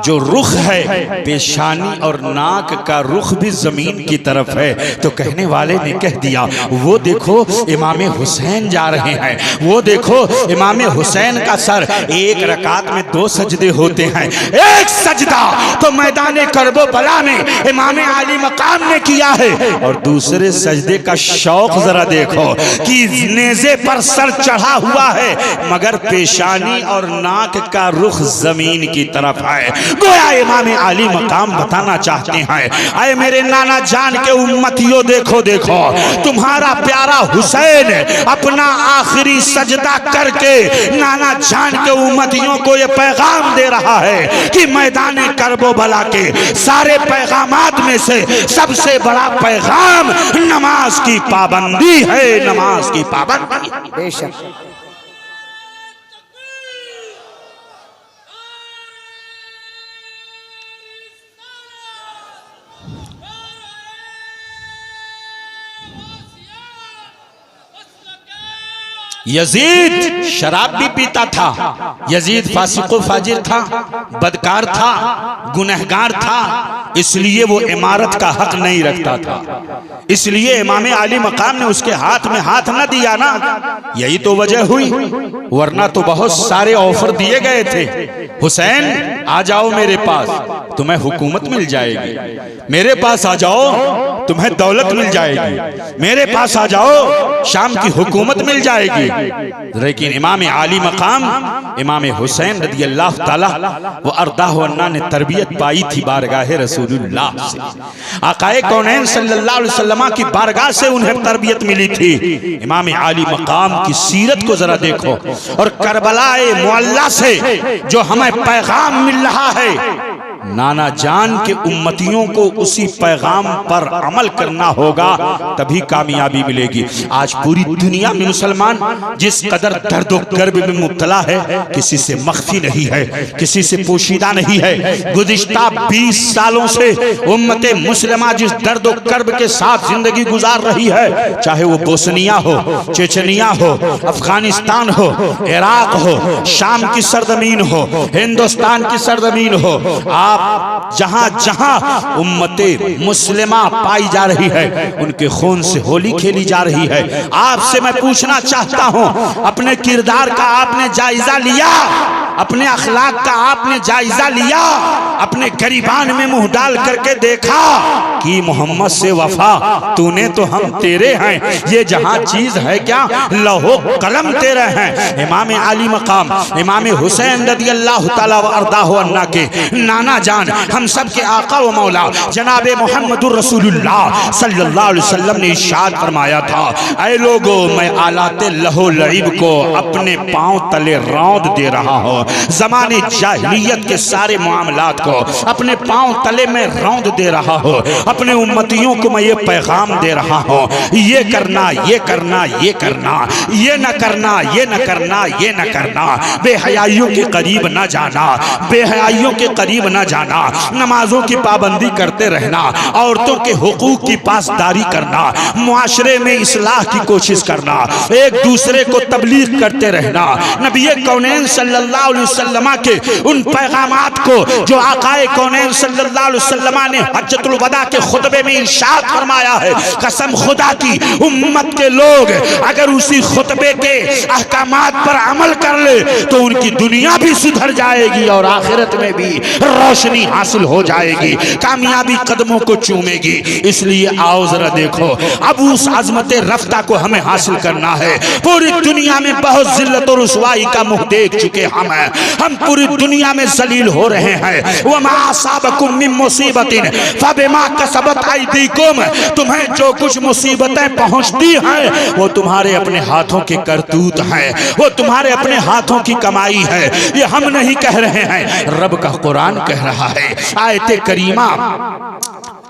जो रुख है पेशानी और नाक का रुख भी जमीन की तरफ है। तो कहने वाले ने कह दिया, वो देखो इमाम हुसैन जा रहे हैं, वो देखो इमाम हुसैन का सर। एक रकात में 2 सजदे होते हैं, एक सजदा तो मैदान करबला में इमाम आली मकाम ने किया है और दूसरे सजदे का शौक जरा देखो कि नेज़े पर सर चढ़ा हुआ है मगर पेशानी और नाक का रुख जमीन की तरफ है। गोया इमाम आली मकाम बताना चाहते हैं, अरे मेरे नाना जान के उम्मतियों, देखो देखो तुम्हारा प्यारा हुसैन अपना आखिरी सजदा करके नाना जान के उम्मतियों को ये पैगाम दे रहा है कि मैदान करबला के सारे पैगामात में से सबसे बड़ा पैगाम नमाज की पाबंदी है, नमाज की पाबंदी। बेशक यजीद शराब भी पीता था, यजीद फासिको फाजिर था, बदकार था, गुनहगार था, इसलिए वो इमारत का हक नहीं रखता था। इसलिए इमाम आली मकाम ने उसके हाथ में हाथ न दिया ना, यही तो वजह हुई। वरना तो बहुत सारे ऑफर दिए गए थे, हुसैन आ जाओ मेरे पास तुम्हें हुकूमत मिल जाएगी, मेरे पास आ जाओ तुम्हें दौलत मिल जाएगी, मेरे पास आ जाओ शाम की हुकूमत मिल जाएगी। लेकिन इमाम आली मकाम इमाम हुसैन रज़ी अल्लाह ताला व अर्दाहु अन्ना ने तरबियत पाई थी बारगाह रसूलुल्लाह से। आकाए कौनैन सल्लल्लाहु अलैहि वसल्लम की बारगाह से उन्हें तरबियत मिली थी। इमाम आली मकाम की सीरत को जरा देखो और करबलाए मुअल्ला से जो हमें पैगाम मिल रहा है, नाना जान के उम्मतियों को उसी पैगाम पर अमल करना होगा तभी कामयाबी मिलेगी। आज पूरी दुनिया में मुसलमान जिस कदर दर्द और कर्ब में मुब्तला है, किसी से मख्फी नहीं है, किसी से पोशीदा नहीं है। गुज़िश्ता 20 सालों से उम्मत मुस्लिमा जिस दर्द और कर्ब के साथ जिंदगी गुजार रही है, चाहे वो बोस्निया हो, चेचनिया हो, अफगानिस्तान हो, इराक हो, शाम की सरजमीन हो, हिंदुस्तान की सरजमीन हो, आप जहां जहां उम्मते मुस्लिमा पाई जा रही है उनके खून से होली खेली जा रही है। आपसे मैं पूछना चाहता हूं, अपने किरदार का आपने जायजा लिया? अपने अखलाक का आपने जायजा लिया? अपने गरीबान में मुंह डाल करके देखा कि मोहम्मद से वफा तूने तो हम तेरे हैं, ये जहां चीज है क्या लहो कलम तेरे हैं। इमाम आली मकाम इमाम हुसैन रज़ी अल्लाह ताला व अर्दाहु अन्ना के नाना जान हम सब के आका व मौला जनाब मोहम्मदुर रसूलुल्लाह सल्लल्लाहु अलैहि वसल्लम ने इरशाद फरमाया था, ऐ लोगो मैं आलाते लहो लईब को अपने पांव तले रौंद दे रहा हूँ। ज़माने जाहिलियत के सारे मामलात को अपने पांव तले में रौंद दे रहा हो। अपने उम्मतियों को मैं ये पैगाम दे रहा हूँ, ये करना, ये करना, ये करना, ये न करना, ये न करना, ये न करना। बेहयाइयों के करीब न जाना, बेहयाइयों के करीब न जाना। नमाजों की पाबंदी करते रहना, औरतों के हुकूक की पासदारी करना, मुआशरे में इस्लाह की कोशिश करना, एक दूसरे को तबलीग करते रहना। नबी कौनैन सल्लल्लाहु अलैहि वसल्लम के उन पैगामात को जो आकाए कौनैन सल्लल्लाहु अलैहि वसल्लम ने हज्जतुल वदा के खुतबे में इरशाद फरमाया है, कसम खुदा की उम्मत के लोग अगर उसी खुतबे के अहकामात पर अमल कर ले तो उनकी दुनिया भी सुधर जाएगी और आखिरत में भी रोशनी हासिल हो जाएगी, कामयाबी कदमों को चूमेगी। इसलिए आओ जरा देखो, अब उस अजमत रफ्ता को हमें हासिल करना है। पूरी दुनिया में बहुत जिल्लत और रुसवाई का मुंह देख चुके हम पूरी दुनिया में जलील हो रहे हैं। वमा असाबकुम मिन मुसीबतिन फबिमा कसबत अयदीकुम, तुम्हें जो कुछ मुसीबतें पहुंचती हैं वो तुम्हारे अपने हाथों के करतूत हैं, वो तुम्हारे अपने हाथों की कमाई है। ये हम नहीं कह रहे हैं, रब का कुरान कह रहा है। आयत करीमा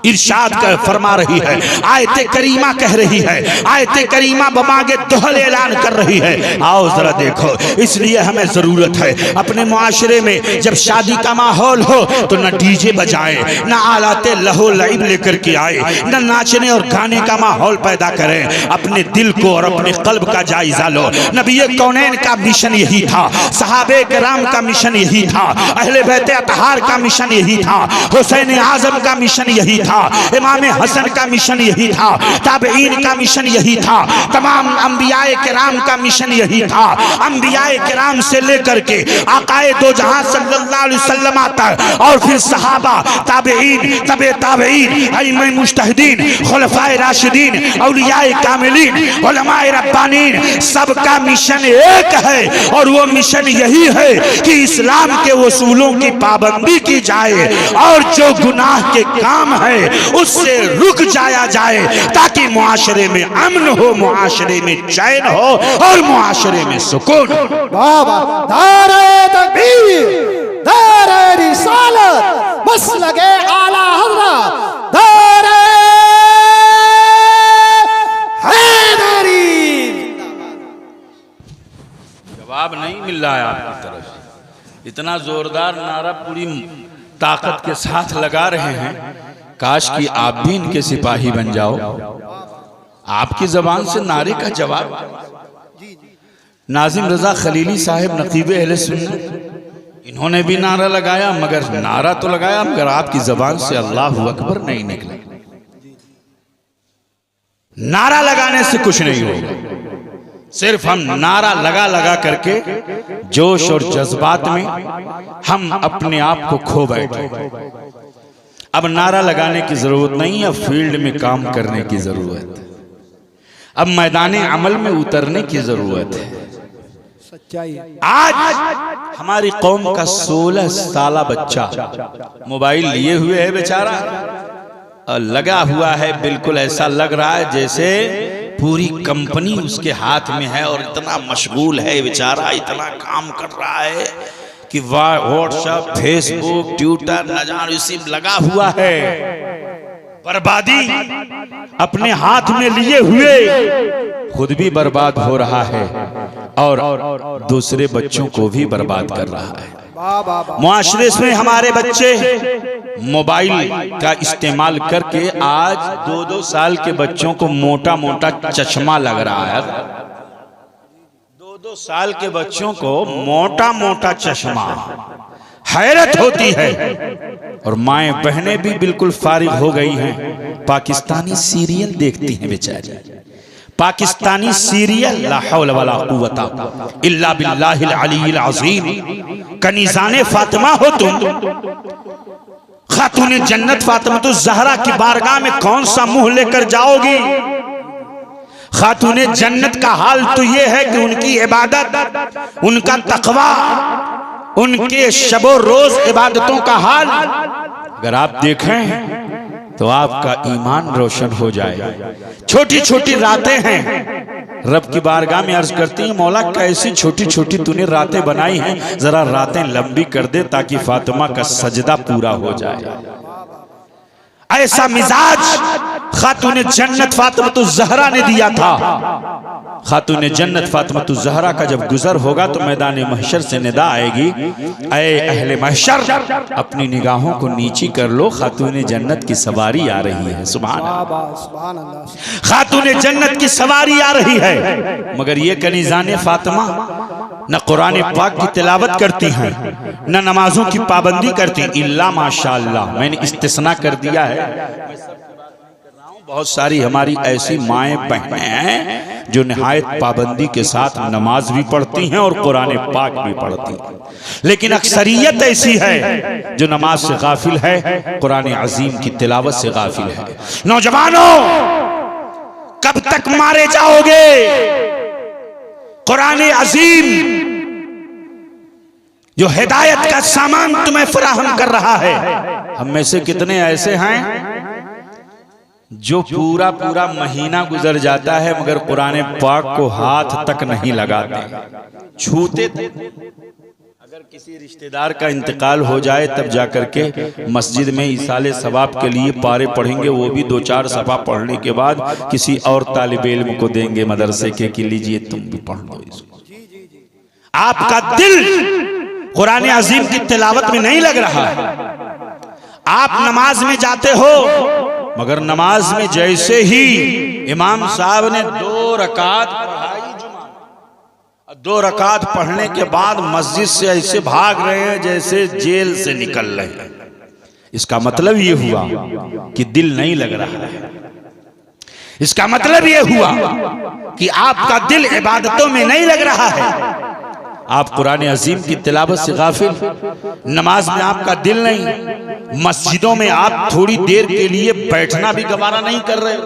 इरशाद कर फरमा रही है, आयत करीमा कह रही है, आयत करीमा बमागे दोहल ऐलान कर रही है। आओ जरा देखो, इसलिए हमें जरूरत है अपने मुआशरे में जब शादी का माहौल हो तो न डीजे बजाएं, न आलाते लहो लाइब लेकर के आए, न नाचने और गाने का माहौल पैदा करें। अपने दिल को और अपने कल्ब का जायजा लो। नबी कौनैन का मिशन यही था, सहाबे किराम का मिशन यही था, अहले बैत अतहार का मिशन यही था, हुसैन आजम का मिशन यही था, इमाम हसन का मिशन यही था, ताबईन का मिशन यही था, तमाम अंबियाए किराम का मिशन यही था। अंबियाए किराम से लेकर के आकाए दो जहां सल्लल्लाहु अलैहि वसल्लम तक और फिर सहाबा, ताबईन, तबे ताबईन, अइम्मा मुज्तहिदीन, खुलफाए राशिदीन, औलियाए कामिलीन, उलमाए रब्बानीन, सबका मिशन एक है और वो मिशन यही है कि इस्लाम के उसूलों की पाबंदी की जाए और जो गुनाह के काम है उससे रुक जाया जाए ताकि मुआशरे में अमन हो, मुआशरे में चैन हो और मुआशरे में सुकून। बाबा नारे तकबीर, नारे रिसालत, मसलके आला हज़रत, नारे हैदरी। जवाब नहीं मिल रहा है आपकी तरफ से। इतना जोरदार नारा पूरी ताकत के साथ लगा रहे हैं, काश कि आप भी इनके सिपाही बन जाओ। आपकी जबान से नारे का जवाब। नाजिम रजा खलीली साहब नकीबे अहले सुन्नत, इन्होंने भी नारा लगाया, मगर नारा तो लगाया मगर आपकी जबान से अल्लाहु अकबर नहीं निकला। नारा लगाने से कुछ नहीं होगा, सिर्फ हम नारा लगा लगा करके जोश और जज्बात में हम अपने आप को खो बैठे। अब नारा लगाने की जरूरत नहीं है, फील्ड में काम करने की जरूरत है। अब मैदान अमल में उतरने की जरूरत है। सच्चाई आज हमारी कौम का 16 साला बच्चा मोबाइल लिए हुए है बेचारा, और लगा हुआ है, बिल्कुल ऐसा लग रहा है जैसे पूरी कंपनी उसके हाथ में है और इतना मशगूल है बेचारा, इतना काम कर रहा है कि व्हाट्सएप, फेसबुक, ट्विटर न जाने उसी लगा हुआ है। बर्बादी अपने हाथ में लिए हुए खुद भी बर्बाद हो रहा है और दूसरे बच्चों को भी बर्बाद कर रहा है। मुआशरे में हमारे बच्चे मोबाइल का इस्तेमाल करके आज 2-2 साल के बच्चों को मोटा मोटा चश्मा लग रहा है। 2-2 साल के बच्चों को मोटा मोटा चश्मा, हैरत होती है। और माएं बहनें भी बिल्कुल फारिग हो गई हैं, पाकिस्तानी सीरियल देखती हैं बेचारी, पाकिस्तानी सीरियल। ला हौला वला कुव्वता इल्ला बिल्लाहिल अलील अज़ीम। कनीज़ाने फातिमा हो तुम, खातूने जन्नत फातिमा ज़हरा की बारगाह में कौन सा मुंह लेकर जाओगी? खातूने जन्नत का हाल तो ये है कि उनकी इबादत, उनका तकवा, उनके शबो रोज इबादतों का हाल अगर आप देखें तो आपका ईमान रोशन हो जाएगा। छोटी छोटी रातें हैं, रब की बारगाह में अर्ज करती हैं, मौला कैसी छोटी छोटी तूने रातें बनाई हैं, जरा रातें लंबी कर दे ताकि फातिमा का सजदा पूरा हो जाए। ऐसा मिजाज खातून जन्नत फातिमा ज़हरा ने दिया था। खातून जन्नत फातिमा ज़हरा का जब गुजर होगा तो मैदान महशर से निदा आएगी, ऐ अहले महशर अपनी निगाहों को नीची कर लो, खातून जन्नत की सवारी आ रही है। सुभान अल्लाह, खातून जन्नत की सवारी आ रही है। मगर ये कनीज़ाने फातिमा न कुरान पाक की तिलावत करती हैं, न नमाजों की पाबंदी करती, इल्ला माशाअल्लाह, मैंने इस्तिस्ना कर दिया है। बहुत सारी हमारी ऐसी माएँ बहनें हैं जो निहायत पाबंदी के साथ नमाज भी पढ़ती हैं और कुरान पाक भी पढ़ती हैं, लेकिन अक्सरियत ऐसी है जो नमाज से गाफिल है, कुरान अजीम की तिलावत से गाफिल है। नौजवानों, कब तक मारे जाओगे? कुरान अजीम जो हिदायत का सामान तुम्हें फराहम कर रहा है। हम में से कितने ऐसे हैं जो पूरा पूरा महीना गुजर जाता है मगर कुरान पाक को हाथ तक नहीं लगाते, छूते। अगर किसी रिश्तेदार का इंतकाल हो जाए तब जाकर के मस्जिद में इसाले सवाब के लिए पारे पढ़ेंगे, वो भी 2-4 सफा पढ़ने के बाद किसी और तालिब इल्म को देंगे मदरसे के कि लीजिए तुम भी पढ़ लो इसको। आपका दिल कुरान अजीम की तिलावत में नहीं लग रहा है। आप नमाज में जाते हो मगर नमाज में जैसे ही इमाम साहब ने 2 रकात पढ़ाई, 2 रकात पढ़ने के बाद मस्जिद से ऐसे भाग रहे हैं जैसे जेल से निकल रहे हैं। इसका मतलब ये हुआ कि दिल नहीं लग रहा है। इसका मतलब ये हुआ कि आपका दिल इबादतों में नहीं लग रहा है। आप कुरान अजीम की तिलावत से गाफिल, नमाज में आपका दिल नहीं, मस्जिदों में आप थोड़ी देर के लिए बैठना भी गवारा नहीं कर रहे,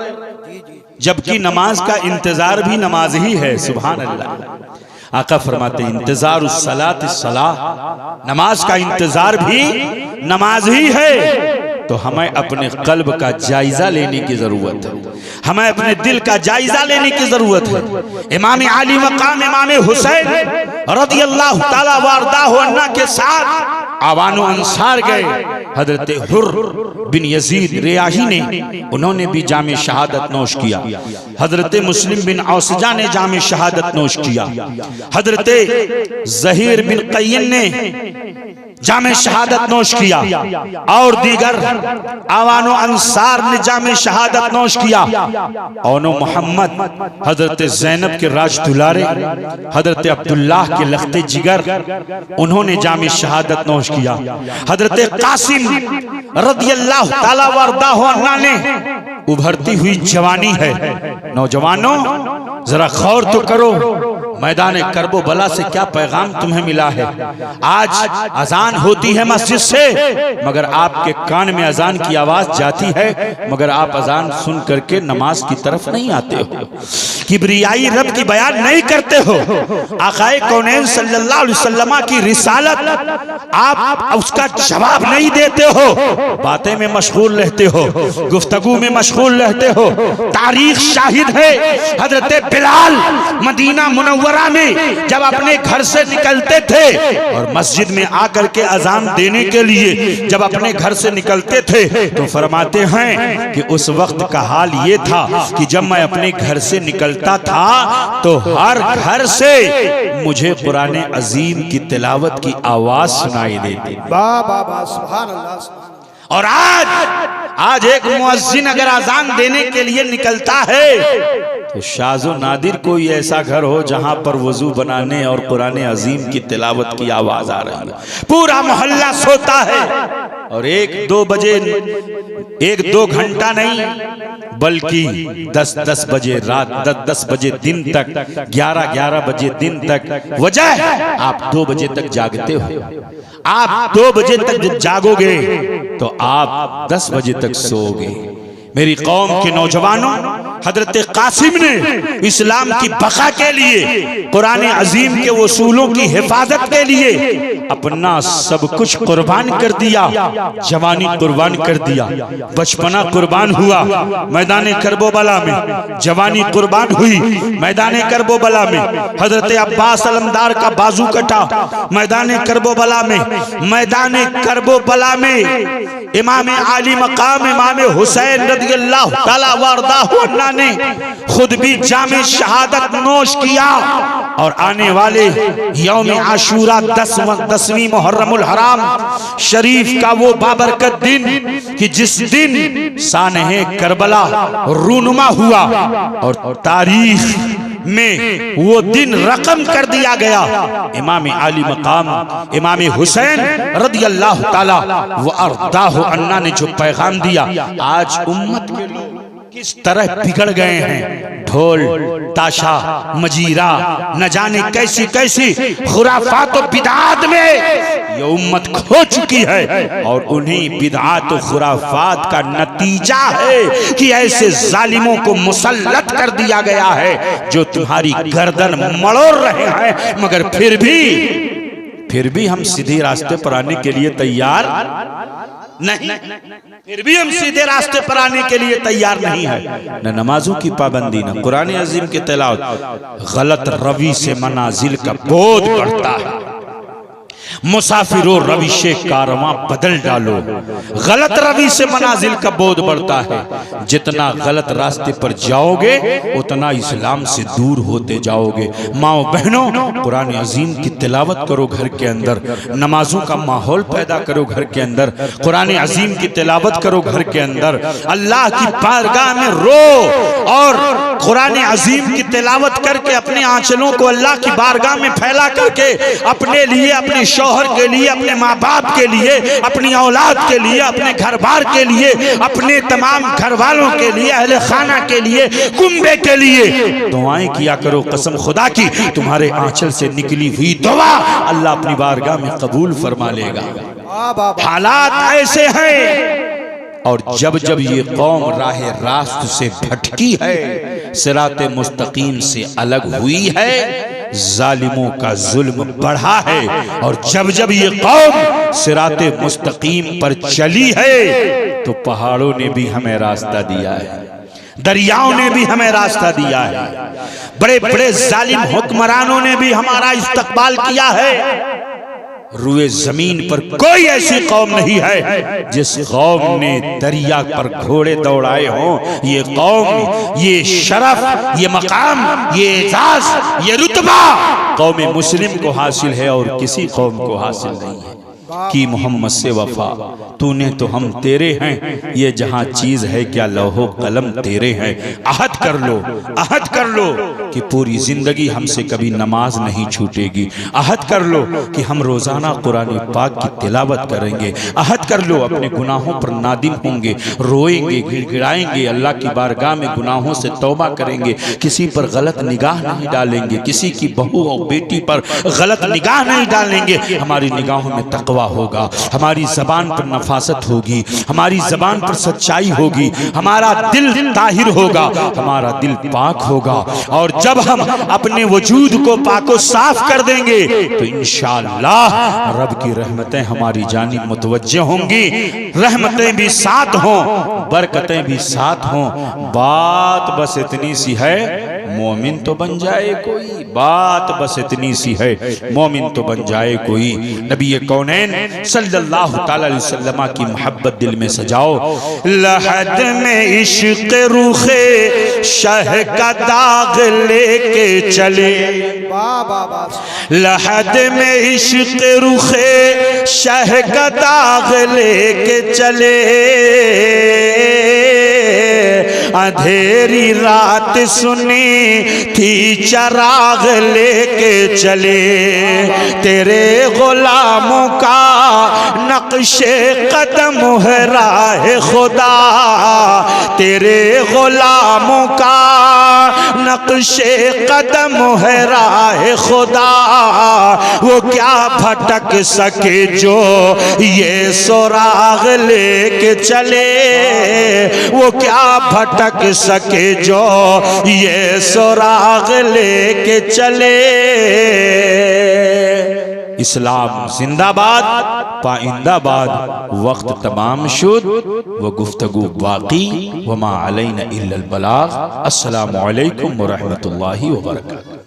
जबकि नमाज का इंतजार भी नमाज ही है। सुभान अल्लाह। आका फरमाते इंतजार उस्सलात सलाह, नमाज का इंतजार भी नमाज ही है। तो हमें अपने कल्ब का जायजा लेने की जरूरत है, हमें अपने दिल का जायजा लेने की जरूरत है। इमाम आली मकाम इमाम हुसैन रदियल्लाहु ताला वारदाहु अन्ना के साथ आवानो अंसार गए। हजरत हुर्र बिन यजीद रियाही ने, उन्होंने भी जामे शहादत नोश किया। हजरत मुस्लिम बिन औसजा ने जामे शहादत नोश किया। हजरत ज़हीर बिन क़य्यन ने जामे शहादत नोश किया और दीगर आवानो अंसार ने जामे शहादत नोश किया। औनो मोहम्मद हजरत ज़ैनब के राज दुलारे, हजरत अब्दुल्लाह के लख्ते जिगर, उन्होंने जामे शहादत नोश किया। हजरत कासिम रदियल्लाहु ताला वारदाहु अन्हु ने, उभरती हुई जवानी है। नौजवानों जरा गौर तो करो, मैदान करबो बला से क्या पैगाम तुम्हें मिला है। आज अजान होती है मस्जिद से मगर आपके कान में अजान की आवाज जाती है मगर आप अजान सुन करके नमाज की तरफ नहीं आते हो, किब्रियाई रब की बयान नहीं करते हो, आकाए कौनैन सल्लल्लाहु अलैहि वसल्लम की रिसालत आप उसका जवाब नहीं देते हो, बातें में मशगूल रहते हो, गुफ्तगू में मशगूल रहते हो। तारीख शाहिद है, हजरत बिलाल मदीना मुनव्वरा में जब अपने घर से निकलते थे और मस्जिद में आकर के अजान देने के लिए जब अपने घर से निकलते थे तो फरमाते हैं कि उस वक्त का हाल ये था कि जब मैं अपने घर से निकलता था तो हर घर से मुझे कुरान अजीम की तिलावत की आवाज सुनाई देती। सुभान अल्लाह। और आज एक मुअज्जिन अगर अजान देने के लिए निकलता है तो शाज़ो नादिर कोई ऐसा घर हो जहां पर वजू बनाने और कुरान अजीम की तिलावत की आवाज आ रही है, पूरा मोहल्ला सोता है और 1-2 बजे, 1-2 घंटा नहीं बल्कि 10-10 बजे रात, 10-10 बजे दिन तक, 11-11 बजे दिन तक। वजह आप 2 बजे तक जागते हो। आप 2 बजे तक जब जागोगे तो आप 10 बजे तक सोओगे। मेरी कौम के नौजवानों, हजरत कासिम ने इस्लाम की बका के लिए, कुरान अजीम के उसूलों की हिफाजत के लिए अपना सब कुछ कुर्बान कर दिया। जवानी कुर्बान कर दिया, बचपना कुर्बान हुआ मैदान करबला में, जवानी कुर्बान हुई मैदान करबला में। हजरत अब्बास अलमदार का बाजू कटा मैदान करबला में। मैदान करबला में इमाम आली मकाम इमाम हुसैन रदियल्लाहु ताला वरदाहु अन्ना ने खुद भी जामे शहादत नोश किया। और आने वाले यौम आशूरा 10वीं मुहर्रमुल हराम शरीफ का वो बाबरकत दिन कि जिस दिन सानहे करबला रूनुमा हुआ और तारीख में वो दिन रकम कर दिया गया। इमाम आली मकाम इमाम हुसैन रदियल्लाहु ताला व अर्दाहु अन्ना ने जो पैगाम दिया, आज उम्मत के लोग किस तरह बिगड़ गए हैं। ढोल ताशा मजीरा न जाने कैसी कैसी खुराफात और बिदआत में ये उम्मत खो चुकी है। और उन्हीं बिदआत और खुराफात का नतीजा है कि ऐसे जालिमों को मुसल्लत कर दिया गया है जो तुम्हारी गर्दन मड़ोड़ रहे हैं, मगर फिर भी हम सीधे रास्ते पर आने के लिए तैयार नहीं, फिर भी हम सीधे रास्ते पर आने के लिए तैयार नहीं है। न नमाजों की पाबंदी, न कुरान अजीम की तिलावत। गलत रवि से मनाजिल का बोझ बढ़ता है। मुसाफिरो रविशे कारवां बदल डालो। गलत रवि से मनाजिल का बोझ बढ़ता है। जितना गलत रास्ते पर जाओगे उतना इस्लाम से दूर होते जाओगे। माओ बहनों, कुरान अजीम की तिलावत करो घर के अंदर, नमाजों का माहौल पैदा करो घर के अंदर, कुरान अजीम की तिलावत करो घर के अंदर, अल्लाह की बारगाह में रो और कुरान अजीम की तिलावत करके अपने आंचलों को अल्लाह की बारगाह में फैला करके अपने लिए, अपने शौहर के लिए, अपने माँ बाप के लिए, अपनी औलाद के लिए, अपने घर बार के लिए, अपने तमाम घर वालों के लिए, अहले खाना के लिए, कुंबे के लिए दुआएं किया करो। कसम खुदा की तुम्हारे आंचल से निकली हुई दुआ अल्लाह अपनी बारगाह में कबूल फरमा लेगा। हालात ऐसे हैं। और जब जब ये कौम राह रास्त से भटकी है, सिराते मुस्तकीम से अलग हुई है, जालिमों का जुल्म बढ़ा है। और जब जब ये कौम सिराते मुस्तकीम पर चली है तो पहाड़ों ने भी हमें रास्ता दिया है, दरियाओं ने भी हमें रास्ता दिया है, बड़े बड़े जालिम हुक्मरानों ने भी हमारा इस्तकबाल किया है। रुए जमीन पर कोई ऐसी कौम नहीं है जिस कौम ने दरिया पर घोड़े दौड़ाए हों। ये कौम, ये शरफ, ये मकाम, ये एजाज, ये रुतबा कौम मुस्लिम को हासिल है और किसी कौम को हासिल नहीं है। कि मोहम्मद से वफा तूने तो हम तेरे हैं, ये जहां चीज है क्या लौहो कलम तेरे हैं। अहद कर लो, अहद कर लो कि पूरी जिंदगी हमसे कभी नमाज नहीं छूटेगी। अहद कर लो कि हम रोजाना कुरान पाक की तिलावत करेंगे। अहद कर लो अपने गुनाहों पर नादिम होंगे, रोएंगे, गिड़गिड़ाएंगे, अल्लाह की बारगाह में गुनाहों से तौबा करेंगे, किसी पर गलत निगाह नहीं डालेंगे, किसी की बहू और बेटी पर गलत निगाह नहीं डालेंगे। हमारी निगाहों में तकवा होगा, हमारी जबान पर नफासत होगी, हमारी जबान पर सच्चाई होगी, हमारा दिल ताहिर होगा, हमारा दिल पाक होगा। और जब हम अपने वजूद को पाको साफ कर देंगे तो इंशाअल्लाह रब की रहमतें हमारी जानिब मुतवज्जह होंगी। रहमतें भी साथ हों, बरकतें भी साथ हों। बात बस इतनी सी है, मोमिन तो बन जाए कोई। बात बस इतनी सी है, मोमिन तो बन जाए कोई। नबी कौनैन सल्लल्लाहु ताला अलैहि वसल्लम की मोहब्बत दिल में सजाओ। लहद में इश्क रूखे शह का दाग लेके चले, लहद में इश्क रूखे शह का दाग लेके चले, अंधेरी रात सुनी थी चराग लेके चले, तेरे गुलामों का न नक्शे कदम है राह खुदा तेरे गुलामों का, नक्शे कदम है राह खुदा, वो क्या भटक सके जो ये सुराग लेके चले, वो क्या भटक सके जो ये सुराग लेके चले। इस्लाम जिंदाबाद पाइंदाबाद। वक्त तमाम शुद व गुफ्तगू बाकी। वमा अलैना इल्लल बलाग। अस्सलामु अलैकुम व रहमतुल्लाहि व बरकातहू।